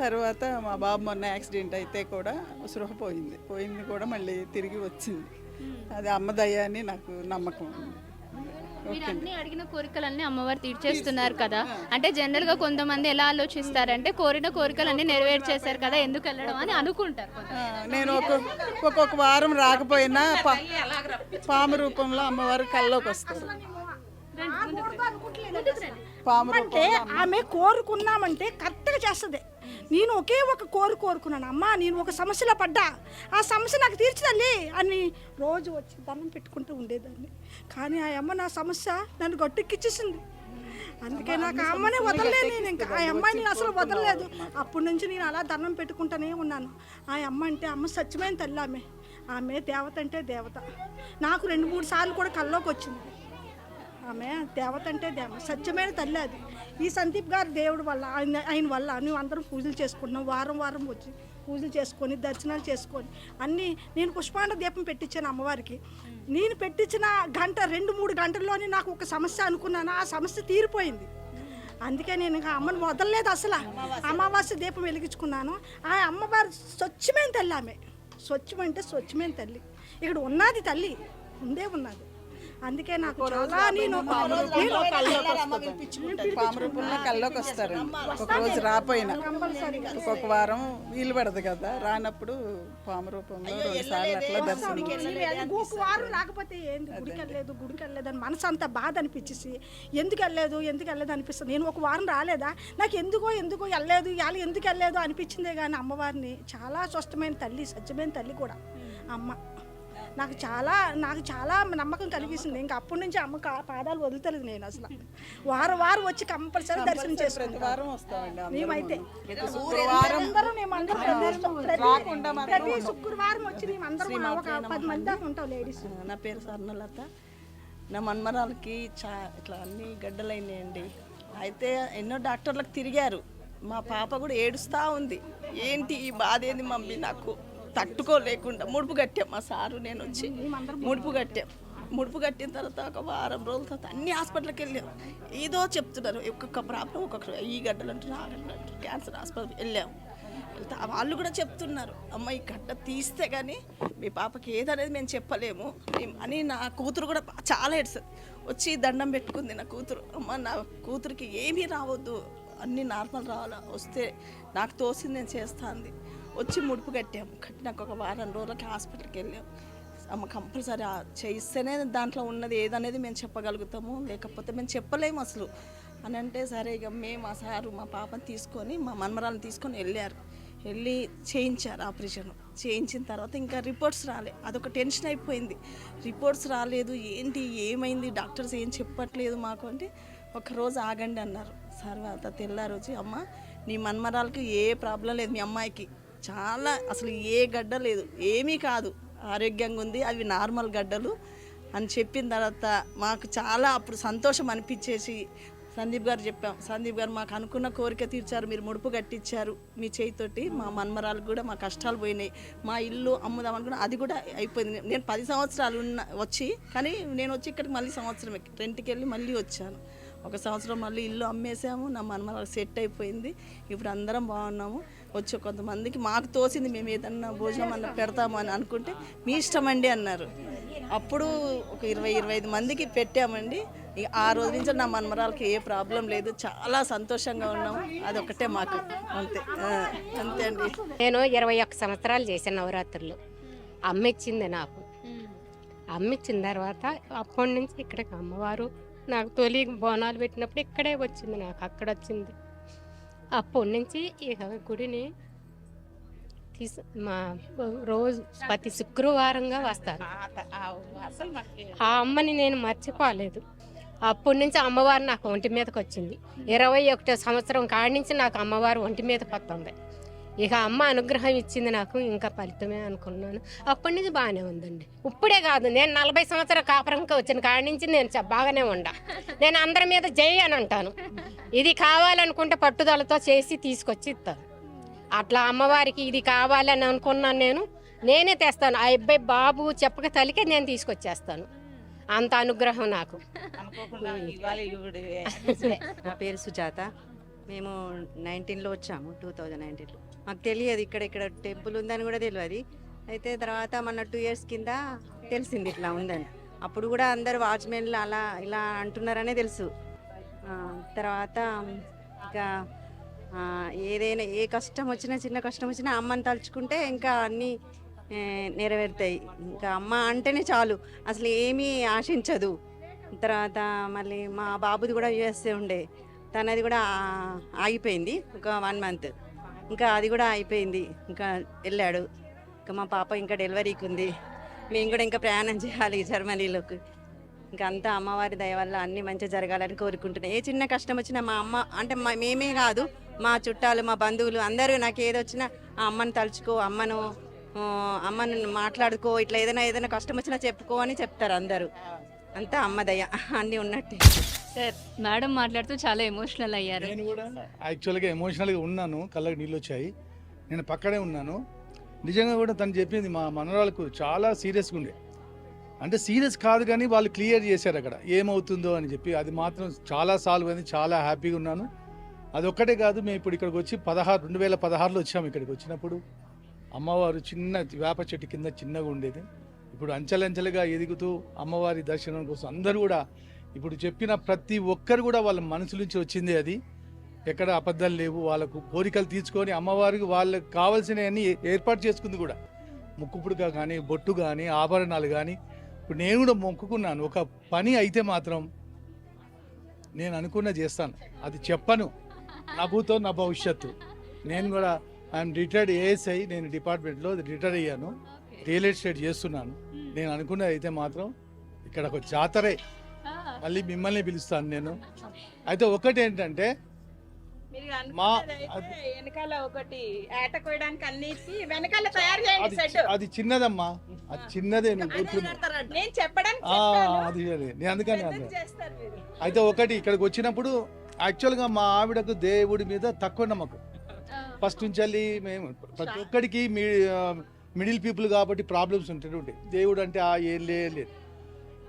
తర్వాత మా బాబు మొన్న యాక్సిడెంట్ అయితే కూడా సృహ పోయింది కూడా మళ్ళీ తిరిగి వచ్చింది. అది అమ్మదయ్య అని నాకు నమ్మకం. మీరు అన్ని అడిగిన కోరికలన్నీ అమ్మవారు తీర్చేస్తున్నారు కదా. అంటే జనరల్ గా కొంతమంది ఎలా ఆలోచిస్తారంటే కోరిన కోరికలన్నీ నెరవేర్చేశారు కదా, ఎందుకు వెళ్ళడం అని అనుకుంటారు. నేను ఒక్కొక్క వారం రాకపోయినా పాము రూపంలో అమ్మవారు కల్లోకి వస్తారు. అంటే ఆమె కోరుకున్నామంటే కరెక్ట్గా చేస్తుంది. నేను ఒకే ఒక కోరుకున్నాను, అమ్మ నేను ఒక సమస్యలో పడ్డా, ఆ సమస్య నాకు తీర్చదండి అని రోజు వచ్చి దండం పెట్టుకుంటూ ఉండేదాన్ని. కానీ ఆ అమ్మ నా సమస్య నన్ను గట్టెక్కిచ్చేసింది. అందుకే నాకు ఆ అమ్మనే వదలలేదు. నేను ఇంకా ఆ అమ్మాయిని అసలు వదలలేదు. అప్పటి నుంచి నేను అలా దండం పెట్టుకుంటూనే ఉన్నాను. ఆ అమ్మ అంటే అమ్మ సత్యమైన తల్లి. ఆమె దేవత అంటే దేవత. నాకు 2-3 సార్లు కూడా కల్లోకి వచ్చింది. ఆమె దేవత అంటే సత్యమైన తల్లి. అది ఈ సందీప్ గారు దేవుడి వల్ల ఆయన వల్ల మేము అందరం పూజలు చేసుకుంటున్నాం. వారం వచ్చి పూజలు చేసుకొని దర్శనాలు చేసుకొని అన్నీ. నేను పుష్పాండ దీపం పెట్టించాను అమ్మవారికి. నేను పెట్టించిన 2-3 గంటల్లోనే నాకు ఒక సమస్య అనుకున్నాను, ఆ సమస్య తీరిపోయింది. అందుకే నేను ఇంకా అమ్మను వదలలేదు. అసలు అమావాస్య దీపం వెలిగించుకున్నాను. ఆ అమ్మవారు స్వచ్ఛమైన తల్లి. ఆమె స్వచ్ఛమంటే స్వచ్ఛమైన తల్లి. ఇక్కడ ఉన్నది తల్లి ఉన్నది. అందుకే నాకు చాలా పాము రూపంలో కల్లోకి వస్తారు. ఒక రోజు రాపోయినా ఒక్కొక్క వారం వీలు పడదు కదా, రానప్పుడు పాము రూపంలో 2 సార్లు అట్లా దర్శనం. వారం రాకపోతే ఏంది గుడికి వెళ్ళలేదు అని మనసు అంతా బాధ అనిపించేసి ఎందుకు వెళ్ళలేదు అనిపిస్తుంది. నేను ఒక వారం రాలేదా, నాకు ఎందుకు వెళ్ళలేదు ఎందుకు వెళ్ళలేదు అనిపించిందే. కానీ అమ్మవారిని చాలా స్వస్థమైన తల్లి, సత్యమైన తల్లి కూడా అమ్మ. నాకు చాలా నమ్మకం కలిగిస్తుంది. ఇంకా అప్పటి నుంచి అమ్మ పాదాలు వదులుతలేదు. నేను అసలు వారం వచ్చి కంపల్సరీ దర్శనం చేసుకుంటాం. మేమైతే ప్రతి శుక్రవారం వచ్చి మేమందరం ఒక 10 మంది దాకా ఉంటాం లేడీస్. నా పేరు స్వర్ణలత. నా మన్మరాలకి ఇట్లా అన్ని గడ్డలైనాయండి. అయితే ఎన్నో డాక్టర్లకు తిరిగారు. మా పాప కూడా ఏడుస్తూ ఉంది. ఏంటి ఈ బాధ ఏంది మమ్మీ, నాకు తట్టుకోలేకుండా ముడుపు కట్టాం. మా సారు నేను వచ్చి ముడుపు కట్టిన తర్వాత ఒక వారం రోజుల తర్వాత అన్ని హాస్పిటల్కి వెళ్ళాం. ఏదో చెప్తున్నారు, ఒక్కొక్క ప్రాబ్లం ఒక్కొక్క, ఈ గడ్డలు అంటున్నారు, ఆ గడ్డలు అంటారు. క్యాన్సర్ హాస్పిటల్కి వెళ్ళాము. వెళ్తే వాళ్ళు కూడా చెప్తున్నారు, అమ్మ ఈ గడ్డ తీస్తే కానీ మీ పాపకి ఏదనేది మేము చెప్పలేము అని. నా కూతురు కూడా చాలా ఏడ్స్తుంది. వచ్చి దండం పెట్టుకుంది నా కూతురు. అమ్మ నా కూతురికి ఏమీ రావద్దు, అన్నీ నార్మల్ రావాలా, వస్తే నాకు తోసింది నేను చేస్తాంది. వచ్చి ముడుపు కట్టాము. కట్టినాక ఒక వారం రోజులకి హాస్పిటల్కి వెళ్ళాము. అమ్మ కంపల్సరీ చేయిస్తేనే దాంట్లో ఉన్నది ఏదనేది మేము చెప్పగలుగుతాము, లేకపోతే మేము చెప్పలేము అసలు అని అంటే. సరే ఇక మేము ఆ సారు మా పాపని తీసుకొని మా మన్మరాలను తీసుకొని వెళ్ళి చేయించారు. ఆపరేషన్ చేయించిన తర్వాత ఇంకా రిపోర్ట్స్ రాలే. అదొక టెన్షన్ అయిపోయింది. రిపోర్ట్స్ రాలేదు, ఏంటి ఏమైంది, డాక్టర్స్ ఏం చెప్పట్లేదు మాకు అంటే. ఒకరోజు ఆగండి అన్నారు. తర్వాత తెల్లారు వచ్చి, అమ్మ నీ మన్మరాలకి ఏ ప్రాబ్లం లేదు, మీ అమ్మాయికి చాలా అసలు ఏ గడ్డ లేదు, ఏమీ కాదు, ఆరోగ్యంగా ఉంది, అవి నార్మల్ గడ్డలు అని చెప్పిన తర్వాత మాకు చాలా అప్పుడు సంతోషం అనిపించేసి సందీప్ గారు చెప్పాం. సందీప్ గారు మాకు అనుకున్న కోరిక తీర్చారు, మీరు ముడుపు కట్టించారు మీ చేయితోటి. మా మన్మరాలకు కూడా మా కష్టాలు పోయినాయి. మా ఇల్లు అమ్ముదాం అనుకున్నా, అది కూడా అయిపోయింది. నేను 10 సంవత్సరాలు వచ్చి, కానీ నేను వచ్చి ఇక్కడికి మళ్ళీ సంవత్సరం రెంట్కి వెళ్ళి మళ్ళీ వచ్చాను. 1 సంవత్సరం మళ్ళీ ఇల్లు అమ్మేసాము. నా మన్మరాలకు సెట్ అయిపోయింది. ఇప్పుడు అందరం బాగున్నాము. వచ్చి కొంతమందికి మాకు తోసింది, మేము ఏదన్నా భోజనం అన్న పెడతాము అని అనుకుంటే మీ ఇష్టమండి అన్నారు. అప్పుడు ఒక 20-25 మందికి పెట్టామండి. ఆ రోజు నుంచి నా మన్మరాలకి ఏ ప్రాబ్లం లేదు, చాలా సంతోషంగా ఉన్నాము. అదొకటే మాకు, అంతే అండి. నేను 21 సంవత్సరాలు చేశాను నవరాత్రులు. అమ్మ ఇచ్చింది నాకు. అమ్మిచ్చిన తర్వాత అప్పటి నుంచి ఇక్కడికి అమ్మవారు నాకు తొలి బోనాలు పెట్టినప్పుడు ఇక్కడే వచ్చింది, నాకు అక్కడ వచ్చింది. అప్పటి నుంచి ఇక గుడిని మా రోజు ప్రతి శుక్రవారంగా వస్తాను. అసలు మనకి ఆ అమ్మని నేను మర్చిపోలేదు. అప్పటి నుంచి అమ్మవారు నాకు ఒంటి మీదకి వచ్చింది. 21వ సంవత్సరం కాడి నుంచి నాకు అమ్మవారు ఒంటి మీదకి వస్తుంది. ఇక అమ్మ అనుగ్రహం ఇచ్చింది నాకు, ఇంకా ఫలితమే అనుకున్నాను. అప్పటి నుంచి బాగానే ఉందండి. ఇప్పుడే కాదు, నేను 40 సంవత్సరాల కాపురంకి వచ్చిన కాడి నుంచి నేను బాగానే ఉండా. నేను అందరి మీద జై అని అంటాను. ఇది కావాలనుకుంటే పట్టుదలతో చేసి తీసుకొచ్చి ఇస్తాను. అట్లా అమ్మవారికి ఇది కావాలని అనుకున్నాను, నేనే తెస్తాను. ఆ అబ్బాయి బాబు చెప్పక తలికే నేను తీసుకొచ్చేస్తాను. అంత అనుగ్రహం నాకు. అనుకోకుండా ఇవాళ నా పేరు సుజాత. మేము 19లో వచ్చాము, 2019లో. మాకు తెలియదు ఇక్కడ టెంపుల్ ఉందని కూడా తెలియదు. అయితే తర్వాత మన 2 years కింద తెలిసింది ఇట్లా ఉందని. అప్పుడు కూడా అందరు వాచ్మెన్లు అలా ఇలా అంటున్నారనే తెలుసు. తర్వాత ఇంకా ఏదైనా ఏ కష్టం వచ్చినా, చిన్న కష్టం వచ్చినా అమ్మని తలుచుకుంటే ఇంకా అన్నీ నెరవేరుతాయి. ఇంకా అమ్మ అంటేనే చాలు, అసలు ఏమీ ఆశించదు. తర్వాత మళ్ళీ మా బాబుది కూడా USA ఉండే, తనది కూడా ఆగిపోయింది ఒక 1 month. ఇంకా అది కూడా అయిపోయింది, ఇంకా వెళ్ళాడు. ఇంకా మా పాప ఇంకా డెలివరీకి ఉంది. మేము కూడా ఇంకా ప్రయాణం చేయాలి జర్మనీలోకి. ఇంకా అంతా అమ్మవారి దయ వల్ల అన్నీ మంచిగా జరగాలని కోరుకుంటున్నాను. ఏ చిన్న కష్టం వచ్చినా మా అమ్మ అంటే మేమే కాదు, మా చుట్టాలు, మా బంధువులు అందరూ నాకు ఏదొచ్చినా ఆ అమ్మని తలుచుకో, అమ్మను మాట్లాడుకో, ఇట్లా ఏదైనా కష్టం వచ్చినా చెప్పుకో అని చెప్తారు అందరూ. అంతా అమ్మ దయ అన్నీ ఉన్నట్టే. సార్, మేడం మాట్లాడుతూ చాలా ఎమోషనల్ అయ్యారు. నేను కూడా యాక్చువల్గా ఎమోషనల్గా ఉన్నాను, కళ్ళకి నీళ్ళు వచ్చాయి. నేను పక్కనే ఉన్నాను. నిజంగా కూడా తను చెప్పింది మా మనవరాలకు చాలా సీరియస్గా ఉండే. అంటే సీరియస్ కాదు కానీ వాళ్ళు క్లియర్ చేశారు అక్కడ ఏమవుతుందో అని చెప్పి. అది మాత్రం చాలా సాల్వ్ అయింది, చాలా హ్యాపీగా ఉన్నాను. అదొక్కటే కాదు, మేము ఇప్పుడు ఇక్కడికి వచ్చి 2016లో వచ్చాము. ఇక్కడికి వచ్చినప్పుడు అమ్మవారు చిన్న వేప చెట్టు కింద చిన్నగా ఉండేది. ఇప్పుడు అంచెలంచెలుగా ఎదుగుతూ అమ్మవారి దర్శనం కోసం అందరూ కూడా ఇప్పుడు చెప్పిన ప్రతి ఒక్కరు కూడా వాళ్ళ మనసు నుంచి వచ్చింది. అది ఎక్కడ అబద్ధాలు లేవు. వాళ్ళకు కోరికలు తీర్చుకొని అమ్మవారికి వాళ్ళకి కావాల్సినవన్నీ ఏర్పాటు చేసుకుంది కూడా. ముక్కుపుడుక కానీ, బొట్టు కానీ, ఆభరణాలు కానీ. ఇప్పుడు నేను కూడా మొక్కుకున్నాను, ఒక పని అయితే మాత్రం నేను అనుకున్న చేస్తాను. అది చెప్పను, నా భూతో నా భవిష్యత్తు. నేను కూడా ఐఎమ్ రిటైర్డ్ ASI, నేను డిపార్ట్మెంట్లో రిటైర్ అయ్యాను. రియల్ ఎస్టేట్ చేస్తున్నాను. నేను అనుకున్నది అయితే మాత్రం ఇక్కడ ఒక జాతరే, మళ్ళీ మిమ్మల్ని పిలుస్తాను నేను. అయితే ఒకటి ఏంటంటే వెనకాల ఒకటి ఏట కోయడానికి అన్నిటికి వెనకాల తయారు చేయండి సెట్. అది చిన్నదమ్మా, అది చిన్నదే. నేను చెప్పడానికి అది నేను అందుకని అయితే ఒకటి ఇక్కడికి వచ్చినప్పుడు యాక్చువల్గా మా ఆవిడకు దేవుడి మీద తక్కువ నమ్మకం. ఫస్ట్ నుంచి వెళ్ళి మేము ప్రతి ఒక్కడికి మిడిల్ పీపుల్ కాబట్టి ప్రాబ్లమ్స్ ఉంటుంటాయి. దేవుడు అంటే ఏం లేదు.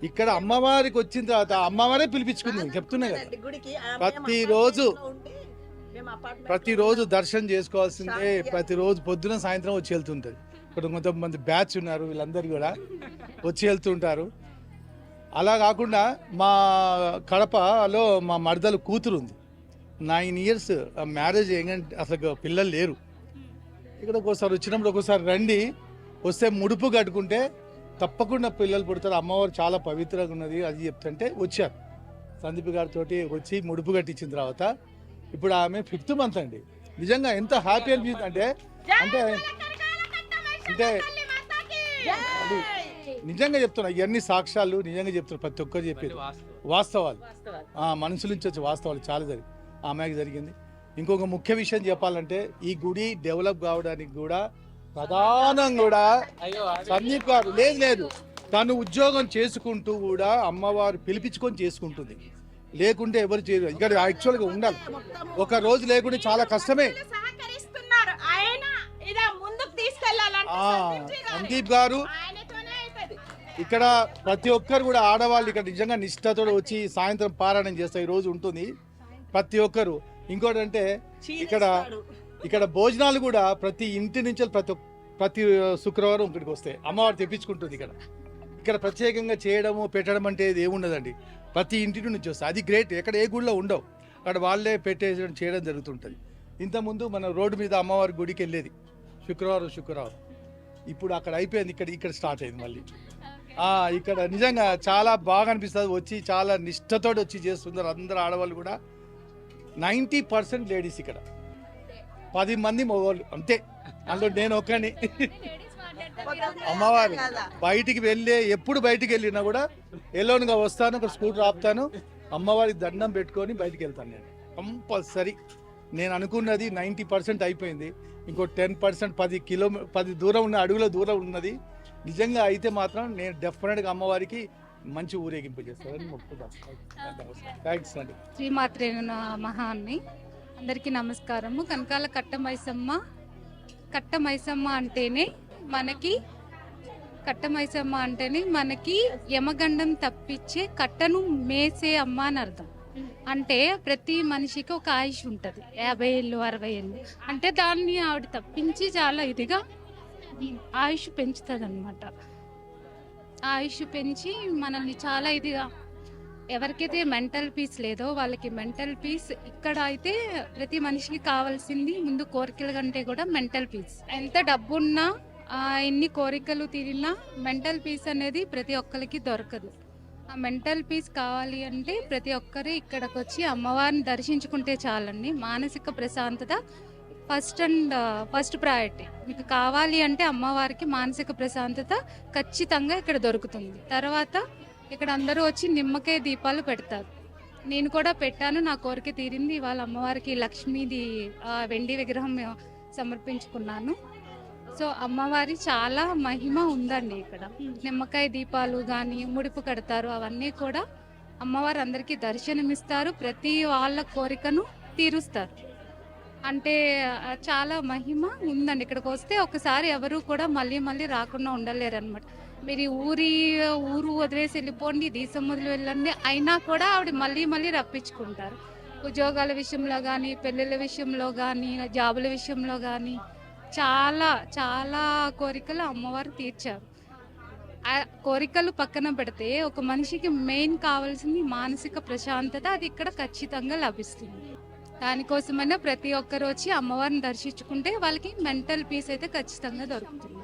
ఇక్కడ అమ్మవారికి వచ్చిన తర్వాత అమ్మవారే పిలిపించుకుంది. చెప్తున్నా కదా, ప్రతిరోజు దర్శనం చేసుకోవాల్సిందే. ప్రతిరోజు పొద్దున సాయంత్రం వచ్చి వెళ్తుంటుంది. ఇక్కడ కొంతమంది బ్యాచ్ ఉన్నారు, వీళ్ళందరూ కూడా వచ్చి వెళ్తుంటారు. అలా కాకుండా మా కడపలో మా మరదలు కూతురు ఉంది, 9 years మ్యారేజ్ ఏంటంటే అసలు పిల్లలు లేరు. ఇక్కడ ఒకసారి వచ్చినప్పుడు ఒకసారి రండి, వస్తే ముడుపు కట్టుకుంటే తప్పకుండా పిల్లలు పుడతారు. అమ్మవారు చాలా పవిత్రంగా ఉన్నది అది చెప్తుంటే వచ్చారు. సందీప్ గారితో వచ్చి ముడుపు కట్టించిన తర్వాత ఇప్పుడు ఆమె 5th month అండి. నిజంగా ఎంత హ్యాపీ అనిపించింది అంటే అంటే అంటే అది నిజంగా చెప్తున్నా, ఇవన్నీ సాక్ష్యాలు నిజంగా చెప్తున్నారు. ప్రతి ఒక్కరు చెప్పేది వాస్తవాలు, మనుషుల నుంచి వచ్చే వాస్తవాలు చాలా జరిగింది. ఆ అమ్మాయికి జరిగింది. ఇంకొక ముఖ్య విషయం చెప్పాలంటే ఈ గుడి డెవలప్ కావడానికి కూడా ప్రధానం కూడా సందీప్ గారు లేదు తను ఉద్యోగం చేసుకుంటూ కూడా అమ్మవారు పిలిపించుకొని చేసుకుంటుంది. లేకుంటే ఎవరు చేయరు. ఇక్కడ యాక్చువల్గా ఉండాలి. ఒక రోజు లేకుంటే చాలా కష్టమే. సందీప్ గారు ఇక్కడ ప్రతి ఒక్కరు కూడా ఆడవాళ్ళు ఇక్కడ నిజంగా నిష్ఠతో వచ్చి సాయంత్రం పారాయణం చేస్తారు. ఈ రోజు ఉంటుంది ప్రతి ఒక్కరు. ఇంకోటి అంటే ఇక్కడ భోజనాలు కూడా ప్రతి ఇంటి నుంచి ప్రతి శుక్రవారం ఇక్కడికి వస్తాయి. అమ్మవారు తెప్పించుకుంటుంది. ఇక్కడ ప్రత్యేకంగా చేయడము పెట్టడం అంటే ఏముండదండి. ప్రతి ఇంటి నుంచి వస్తాయి. అది గ్రేట్. ఎక్కడ ఏ గుడిలో ఉండవు, అక్కడ వాళ్ళే పెట్టేయడం చేయడం జరుగుతుంటుంది. ఇంతకుముందు మన రోడ్డు మీద అమ్మవారి గుడికి వెళ్ళేది శుక్రవారం. ఇప్పుడు అక్కడ అయిపోయింది, ఇక్కడ స్టార్ట్ అయింది మళ్ళీ. ఇక్కడ నిజంగా చాలా బాగా అనిపిస్తుంది. వచ్చి చాలా నిష్ఠతోటి వచ్చి చేస్తున్నారు అందరు ఆడవాళ్ళు కూడా. 90% లేడీస్ ఇక్కడ, 10 మంది మగవాళ్ళు అంతే. అందులో నేను ఒక్కని. అమ్మవారు బయటికి ఎప్పుడు బయటికి వెళ్ళినా కూడా ఎలోన్గా వస్తాను, ఒక స్కూటర్ ఆపుతాను, అమ్మవారికి దండం పెట్టుకొని బయటికి వెళ్తాను. నేను కంపల్సరీ నేను అనుకున్నది 90% అయిపోయింది. ఇంకో 10% 10 దూరం ఉన్న అడుగుల దూరం ఉన్నది. నిజంగా అయితే మాత్రం నేను డెఫినెట్గా అమ్మవారికి మంచి ఊరేగింపు చేస్తానని మొక్కుతాను. థ్యాంక్స్ అండి. శ్రీమాత్రే మహాన్ని అందరికీ నమస్కారము. కనకాల కట్టమైసమ్మ అంటేనే మనకి యమగండం తప్పించే కట్టను మేసే అమ్మ అని అర్థం. అంటే ప్రతి మనిషికి ఒక ఆయుష్ ఉంటుంది, 50 ఏళ్ళు 60 ఏళ్ళు. అంటే దాన్ని ఆవిడ తప్పించి చాలా ఇదిగా ఆయుష్ పెంచుతుంది అనమాట. ఆయుష్ పెంచి మనల్ని చాలా ఇదిగా, ఎవరికైతే మెంటల్ పీస్ లేదో వాళ్ళకి మెంటల్ పీస్. ఇక్కడ అయితే ప్రతి మనిషికి కావాల్సింది ముందు కోరికల కంటే కూడా మెంటల్ పీస్. ఎంత డబ్బున్నా ఎన్ని కోరికలు తీరినా మెంటల్ పీస్ అనేది ప్రతి ఒక్కరికి దొరకదు. ఆ మెంటల్ పీస్ కావాలి అంటే ప్రతి ఒక్కరు ఇక్కడికి వచ్చి అమ్మవారిని దర్శించుకుంటే చాలండి. మానసిక ప్రశాంతత ఫస్ట్ ప్రయారిటీ. మీకు కావాలి అంటే అమ్మవారికి మానసిక ప్రశాంతత ఖచ్చితంగా ఇక్కడ దొరుకుతుంది. తర్వాత ఇక్కడ అందరూ వచ్చి నిమ్మకాయ దీపాలు పెడతారు. నేను కూడా పెట్టాను, నా కోరిక తీరింది. ఇవాళ అమ్మవారికి లక్ష్మీది వెండి విగ్రహం సమర్పించుకున్నాను. సో అమ్మవారి చాలా మహిమ ఉందండి ఇక్కడ. నిమ్మకాయ దీపాలు కానీ ముడుపు కడతారు, అవన్నీ కూడా అమ్మవారు అందరికీ దర్శనమిస్తారు. ప్రతి వాళ్ళ కోరికను తీరుస్తారు. అంటే చాలా మహిమ ఉందండి. ఇక్కడికి వస్తే ఒకసారి ఎవరు కూడా మళ్ళీ రాకుండా ఉండలేరు అనమాట. మీరు ఊరు వదిలేసి వెళ్ళిపోండి, దేశం వదిలి వెళ్ళండి, అయినా కూడా ఆవిడ మళ్ళీ రప్పించుకుంటారు. ఉద్యోగాల విషయంలో కానీ, పెళ్ళిళ్ళ విషయంలో కానీ, జాబుల విషయంలో కానీ చాలా కోరికలు అమ్మవారు తీర్చారు. ఆ కోరికలు పక్కన పెడితే ఒక మనిషికి మెయిన్ కావాల్సింది మానసిక ప్రశాంతత. అది ఇక్కడ ఖచ్చితంగా లభిస్తుంది. దానికోసమైనా ప్రతి ఒక్కరు వచ్చి అమ్మవారిని దర్శించుకుంటే వాళ్ళకి మెంటల్ పీస్ అయితే ఖచ్చితంగా దొరుకుతుంది.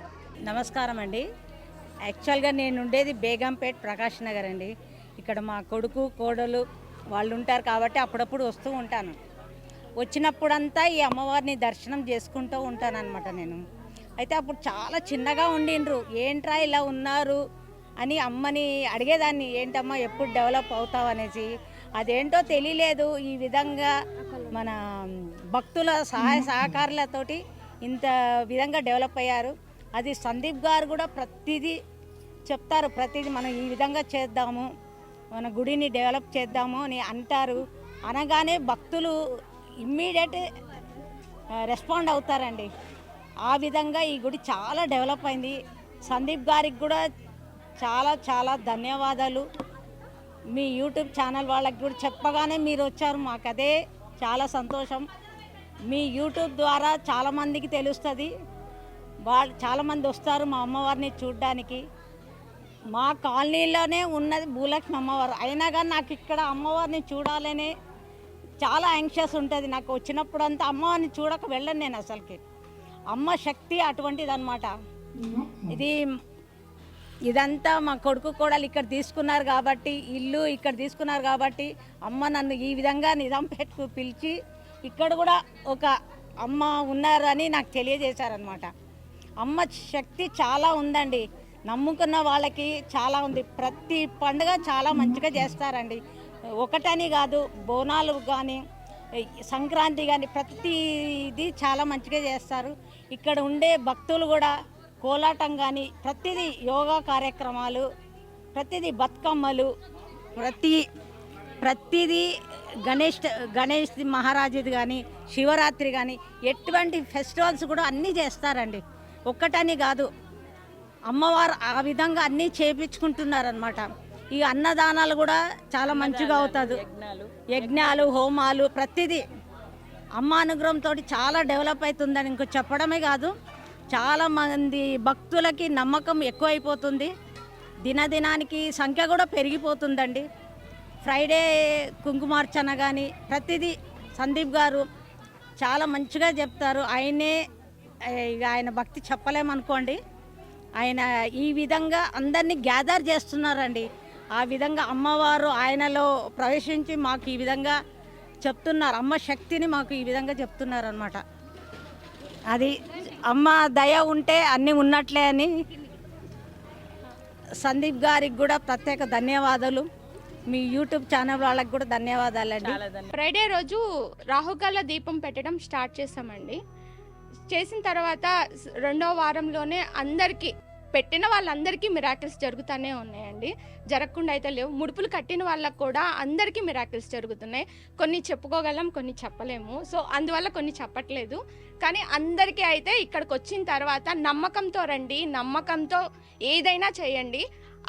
నమస్కారం అండి. యాక్చువల్గా నేను ఉండేది బేగంపేట్ ప్రకాష్ నగర్ అండి. ఇక్కడ మా కొడుకు కోడలు వాళ్ళు ఉంటారు కాబట్టి అప్పుడప్పుడు వస్తూ ఉంటాను. వచ్చినప్పుడంతా ఈ అమ్మవారిని దర్శనం చేసుకుంటూ ఉంటానన్నమాట నేను. అయితే అప్పుడు చాలా చిన్నగా ఉండిండ్రు, ఏంట్రా ఇలా ఉన్నారు అని అమ్మని అడిగేదాన్ని, ఏంటమ్మా ఎప్పుడు డెవలప్ అవుతావు అనేసి. అదేంటో తెలియలేదు. ఈ విధంగా మన భక్తుల సహాయ సహకారాలతోటి ఇంత విధంగా డెవలప్ అయ్యారు. అది సందీప్ గారు కూడా ప్రతిదీ చెప్తారు, ప్రతిదీ మనం ఈ విధంగా చేద్దాము, మన గుడిని డెవలప్ చేద్దాము అని అంటారు. అనగానే భక్తులు ఇమ్మీడియట్ రెస్పాండ్ అవుతారండి. ఆ విధంగా ఈ గుడి చాలా డెవలప్ అయింది. సందీప్ గారికి కూడా చాలా ధన్యవాదాలు. మీ యూట్యూబ్ ఛానల్ వాళ్ళకి కూడా చెప్పగానే మీరు వచ్చారు, మాకు అదే చాలా సంతోషం. మీ యూట్యూబ్ ద్వారా చాలామందికి తెలుస్తుంది, వాళ్ళు చాలామంది వస్తారు మా అమ్మవారిని చూడడానికి. మా కాలనీలోనే ఉన్నది భూలక్ష్మి అమ్మవారు, అయినా కానీ నాకు ఇక్కడ అమ్మవారిని చూడాలనే చాలా యాంగ్షియస్ ఉంటుంది. నాకు వచ్చినప్పుడంతా అమ్మవారిని చూడక వెళ్ళను నేను అసలుకి. అమ్మ శక్తి అటువంటిది అనమాట. ఇదంతా మా కొడుకు కోడలు ఇక్కడ తీసుకున్నారు కాబట్టి, ఇల్లు ఇక్కడ తీసుకున్నారు కాబట్టి అమ్మ నన్ను ఈ విధంగా నిజాంపేటకు పిలిచి ఇక్కడ కూడా ఒక అమ్మ ఉన్నారు అని నాకు తెలియజేశారనమాట. అమ్మ శక్తి చాలా ఉందండి. నమ్ముకున్న వాళ్ళకి చాలా ఉంది. ప్రతి పండుగ చాలా మంచిగా చేస్తారండి. ఒకటని కాదు, బోనాలు కానీ సంక్రాంతి కానీ ప్రతిది చాలా మంచిగా చేస్తారు. ఇక్కడ ఉండే భక్తులు కూడా కోలాటం కానీ ప్రతిదీ, యోగా కార్యక్రమాలు, ప్రతిదీ బతుకమ్మలు, ప్రతిదీ గణేష్ మహారాజుది కానీ శివరాత్రి కానీ ఎటువంటి ఫెస్టివల్స్ కూడా అన్నీ చేస్తారండి. ఒక్కటని కాదు, అమ్మవారు ఆ విధంగా అన్నీ చేపించుకుంటున్నారనమాట. ఈ అన్నదానాలు కూడా చాలా మంచిగా అవుతుంది. యజ్ఞాలు, హోమాలు ప్రతిదీ అమ్మ అనుగ్రహంతో చాలా డెవలప్ అవుతుందని ఇంకో చెప్పడమే కాదు, చాలామంది భక్తులకి నమ్మకం ఎక్కువైపోతుంది. దినదినానికి సంఖ్య కూడా పెరిగిపోతుందండి. ఫ్రైడే కుంకుమార్చన కానీ ప్రతిదీ సందీప్ గారు చాలా మంచిగా చెప్తారు. ఆయన భక్తి చెప్పలేమనుకోండి, ఆయన ఈ విధంగా అందరినీ గ్యాదర్ చేస్తున్నారండి. ఆ విధంగా అమ్మవారు ఆయనలో ప్రవేశించి మాకు ఈ విధంగా చెప్తున్నారు, అమ్మ శక్తిని మాకు ఈ విధంగా చెప్తున్నారు అనమాట. అది అమ్మ దయ ఉంటే అన్నీ ఉన్నట్లే అని సందీప్ గారికి కూడా ప్రత్యేక ధన్యవాదాలు. మీ యూట్యూబ్ ఛానల్ వాళ్ళకి కూడా ధన్యవాదాలండి. ఫ్రైడే రోజు రాహుకాల దీపం పెట్టడం స్టార్ట్ చేసామండి. చేసిన తర్వాత రెండో వారంలోనే అందరికీ పెట్టిన వాళ్ళందరికీ మిరాకిల్స్ జరుగుతూనే ఉన్నాయండి. జరగకుండా అయితే లేవు. ముడుపులు కట్టిన వాళ్ళకు కూడా అందరికీ మిరాకిల్స్ జరుగుతున్నాయి. కొన్ని చెప్పుకోగలం, కొన్ని చెప్పలేము. సో అందువల్ల కొన్ని చెప్పట్లేదు. కానీ అందరికీ అయితే ఇక్కడికి వచ్చిన తర్వాత నమ్మకంతో రండి, నమ్మకంతో ఏదైనా చేయండి.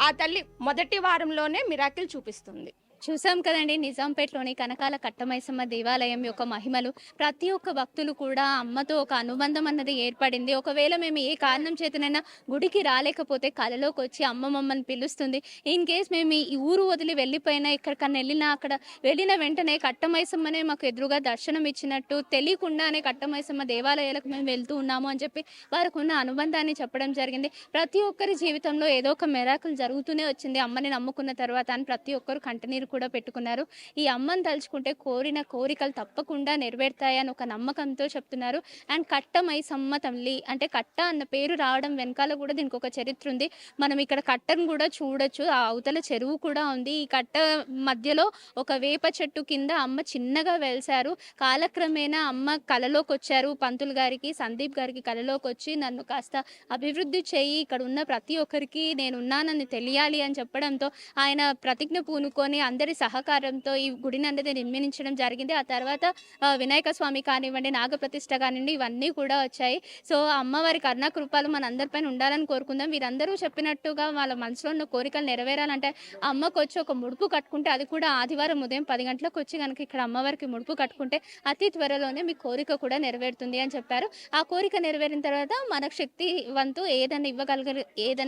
ఆ తల్లి మొదటి వారంలోనే మిరాకిల్ చూపిస్తుంది. చూసాం కదండి, నిజాంపేటలోని కనకాల కట్టమైసమ్మ దేవాలయం యొక్క మహిమలు. ప్రతి ఒక్క భక్తులు కూడా అమ్మతో ఒక అనుబంధం అన్నది ఏర్పడింది. ఒకవేళ మేము ఏ కారణం చేతనైనా గుడికి రాలేకపోతే కలలోకి వచ్చి అమ్మ మమ్మల్ని పిలుస్తుంది. ఇన్ కేస్ మేము ఈ ఊరు వదిలి వెళ్ళిపోయినా, ఎక్కడికన్నా వెళ్ళినా, అక్కడ వెళ్ళిన వెంటనే కట్టమైసమ్మనే మాకు ఎదురుగా దర్శనం ఇచ్చినట్టు తెలియకుండానే కట్టమైసమ్మ దేవాలయాలకు మేము వెళ్తూ ఉన్నాము అని చెప్పి వారికి ఉన్న అనుబంధాన్ని చెప్పడం జరిగింది. ప్రతి ఒక్కరి జీవితంలో ఏదో ఒక మెరాకుల్ జరుగుతూనే వచ్చింది అమ్మని నమ్ముకున్న తర్వాత అని ప్రతి ఒక్కరు కంటనీరు కూడా పెట్టుకున్నారు. ఈ అమ్మని తలుచుకుంటే కోరిన కోరికలు తప్పకుండా నెరవేరుతాయని ఒక నమ్మకంతో చెప్తున్నారు. అండ్ కట్టమైసమ్మ తల్లి అంటే కట్ట అన్న పేరు రావడం వెనకాల కూడా దీనికి ఒక చరిత్ర ఉంది. మనం ఇక్కడ కట్టను కూడా చూడొచ్చు. ఆ అవతల చెరువు కూడా ఉంది. ఈ కట్ట మధ్యలో ఒక వేప చెట్టు కింద అమ్మ చిన్నగా వెలిసారు. కాలక్రమేణా అమ్మ కలలోకి వచ్చారు. పంతులు గారికి, సందీప్ గారికి కలలోకి వచ్చి నన్ను కాస్త అభివృద్ధి చేయి, ఇక్కడ ఉన్న ప్రతి ఒక్కరికి నేనున్నానని తెలియాలి అని చెప్పడంతో ఆయన ప్రతిజ్ఞ పూనుకొని అందరి సహకారంతో ఈ గుడిని అనేది నిర్మించడం జరిగింది. ఆ తర్వాత వినాయక స్వామి కానివ్వండి, నాగప్రతిష్ఠ కానివ్వండి, ఇవన్నీ కూడా వచ్చాయి. సో అమ్మవారి కరుణా కృపలు మన అందరిపైన ఉండాలని కోరుకుందాం. వీరందరూ చెప్పినట్టుగా వాళ్ళ మనసులో ఉన్న కోరికలు నెరవేరాలంటే అమ్మకు వచ్చి ఒక ముడుపు కట్టుకుంటే, అది కూడా ఆదివారం ఉదయం 10 గంటలకు వచ్చి కనుక ఇక్కడ అమ్మవారికి ముడుపు కట్టుకుంటే అతి త్వరలోనే మీ కోరిక కూడా నెరవేరుతుంది అని చెప్పారు. ఆ కోరిక నెరవేరిన తర్వాత మనకు శక్తి వంతు ఏదైనా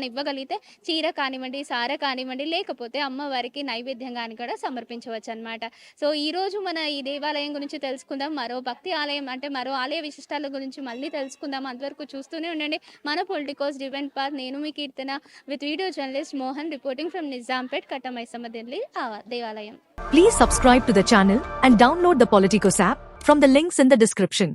ఇవ్వగలిగితే చీర కానివ్వండి, సార కానివ్వండి, లేకపోతే అమ్మవారికి నైవేద్యం కానీ కూడా సమర్పించవచ్చు అన్నమాట. సో ఈ రోజు మన ఈ దేవాలయం గురించి తెలుసుకుందాం. మరో భక్తి ఆలయం అంటే మరో ఆలయ విశిష్టాల గురించి మళ్ళీ తెలుసుకుందాం. అంతవరకు చూస్తూనే ఉండండి మన పొలిటికోస్ డివైన్ పాత్. నేను మీ Keerthana with video journalist Mohan reporting from Nizampet Kattamaisamma దేవాలయం. Please subscribe to the channel and download the Politicos app from the links in the description.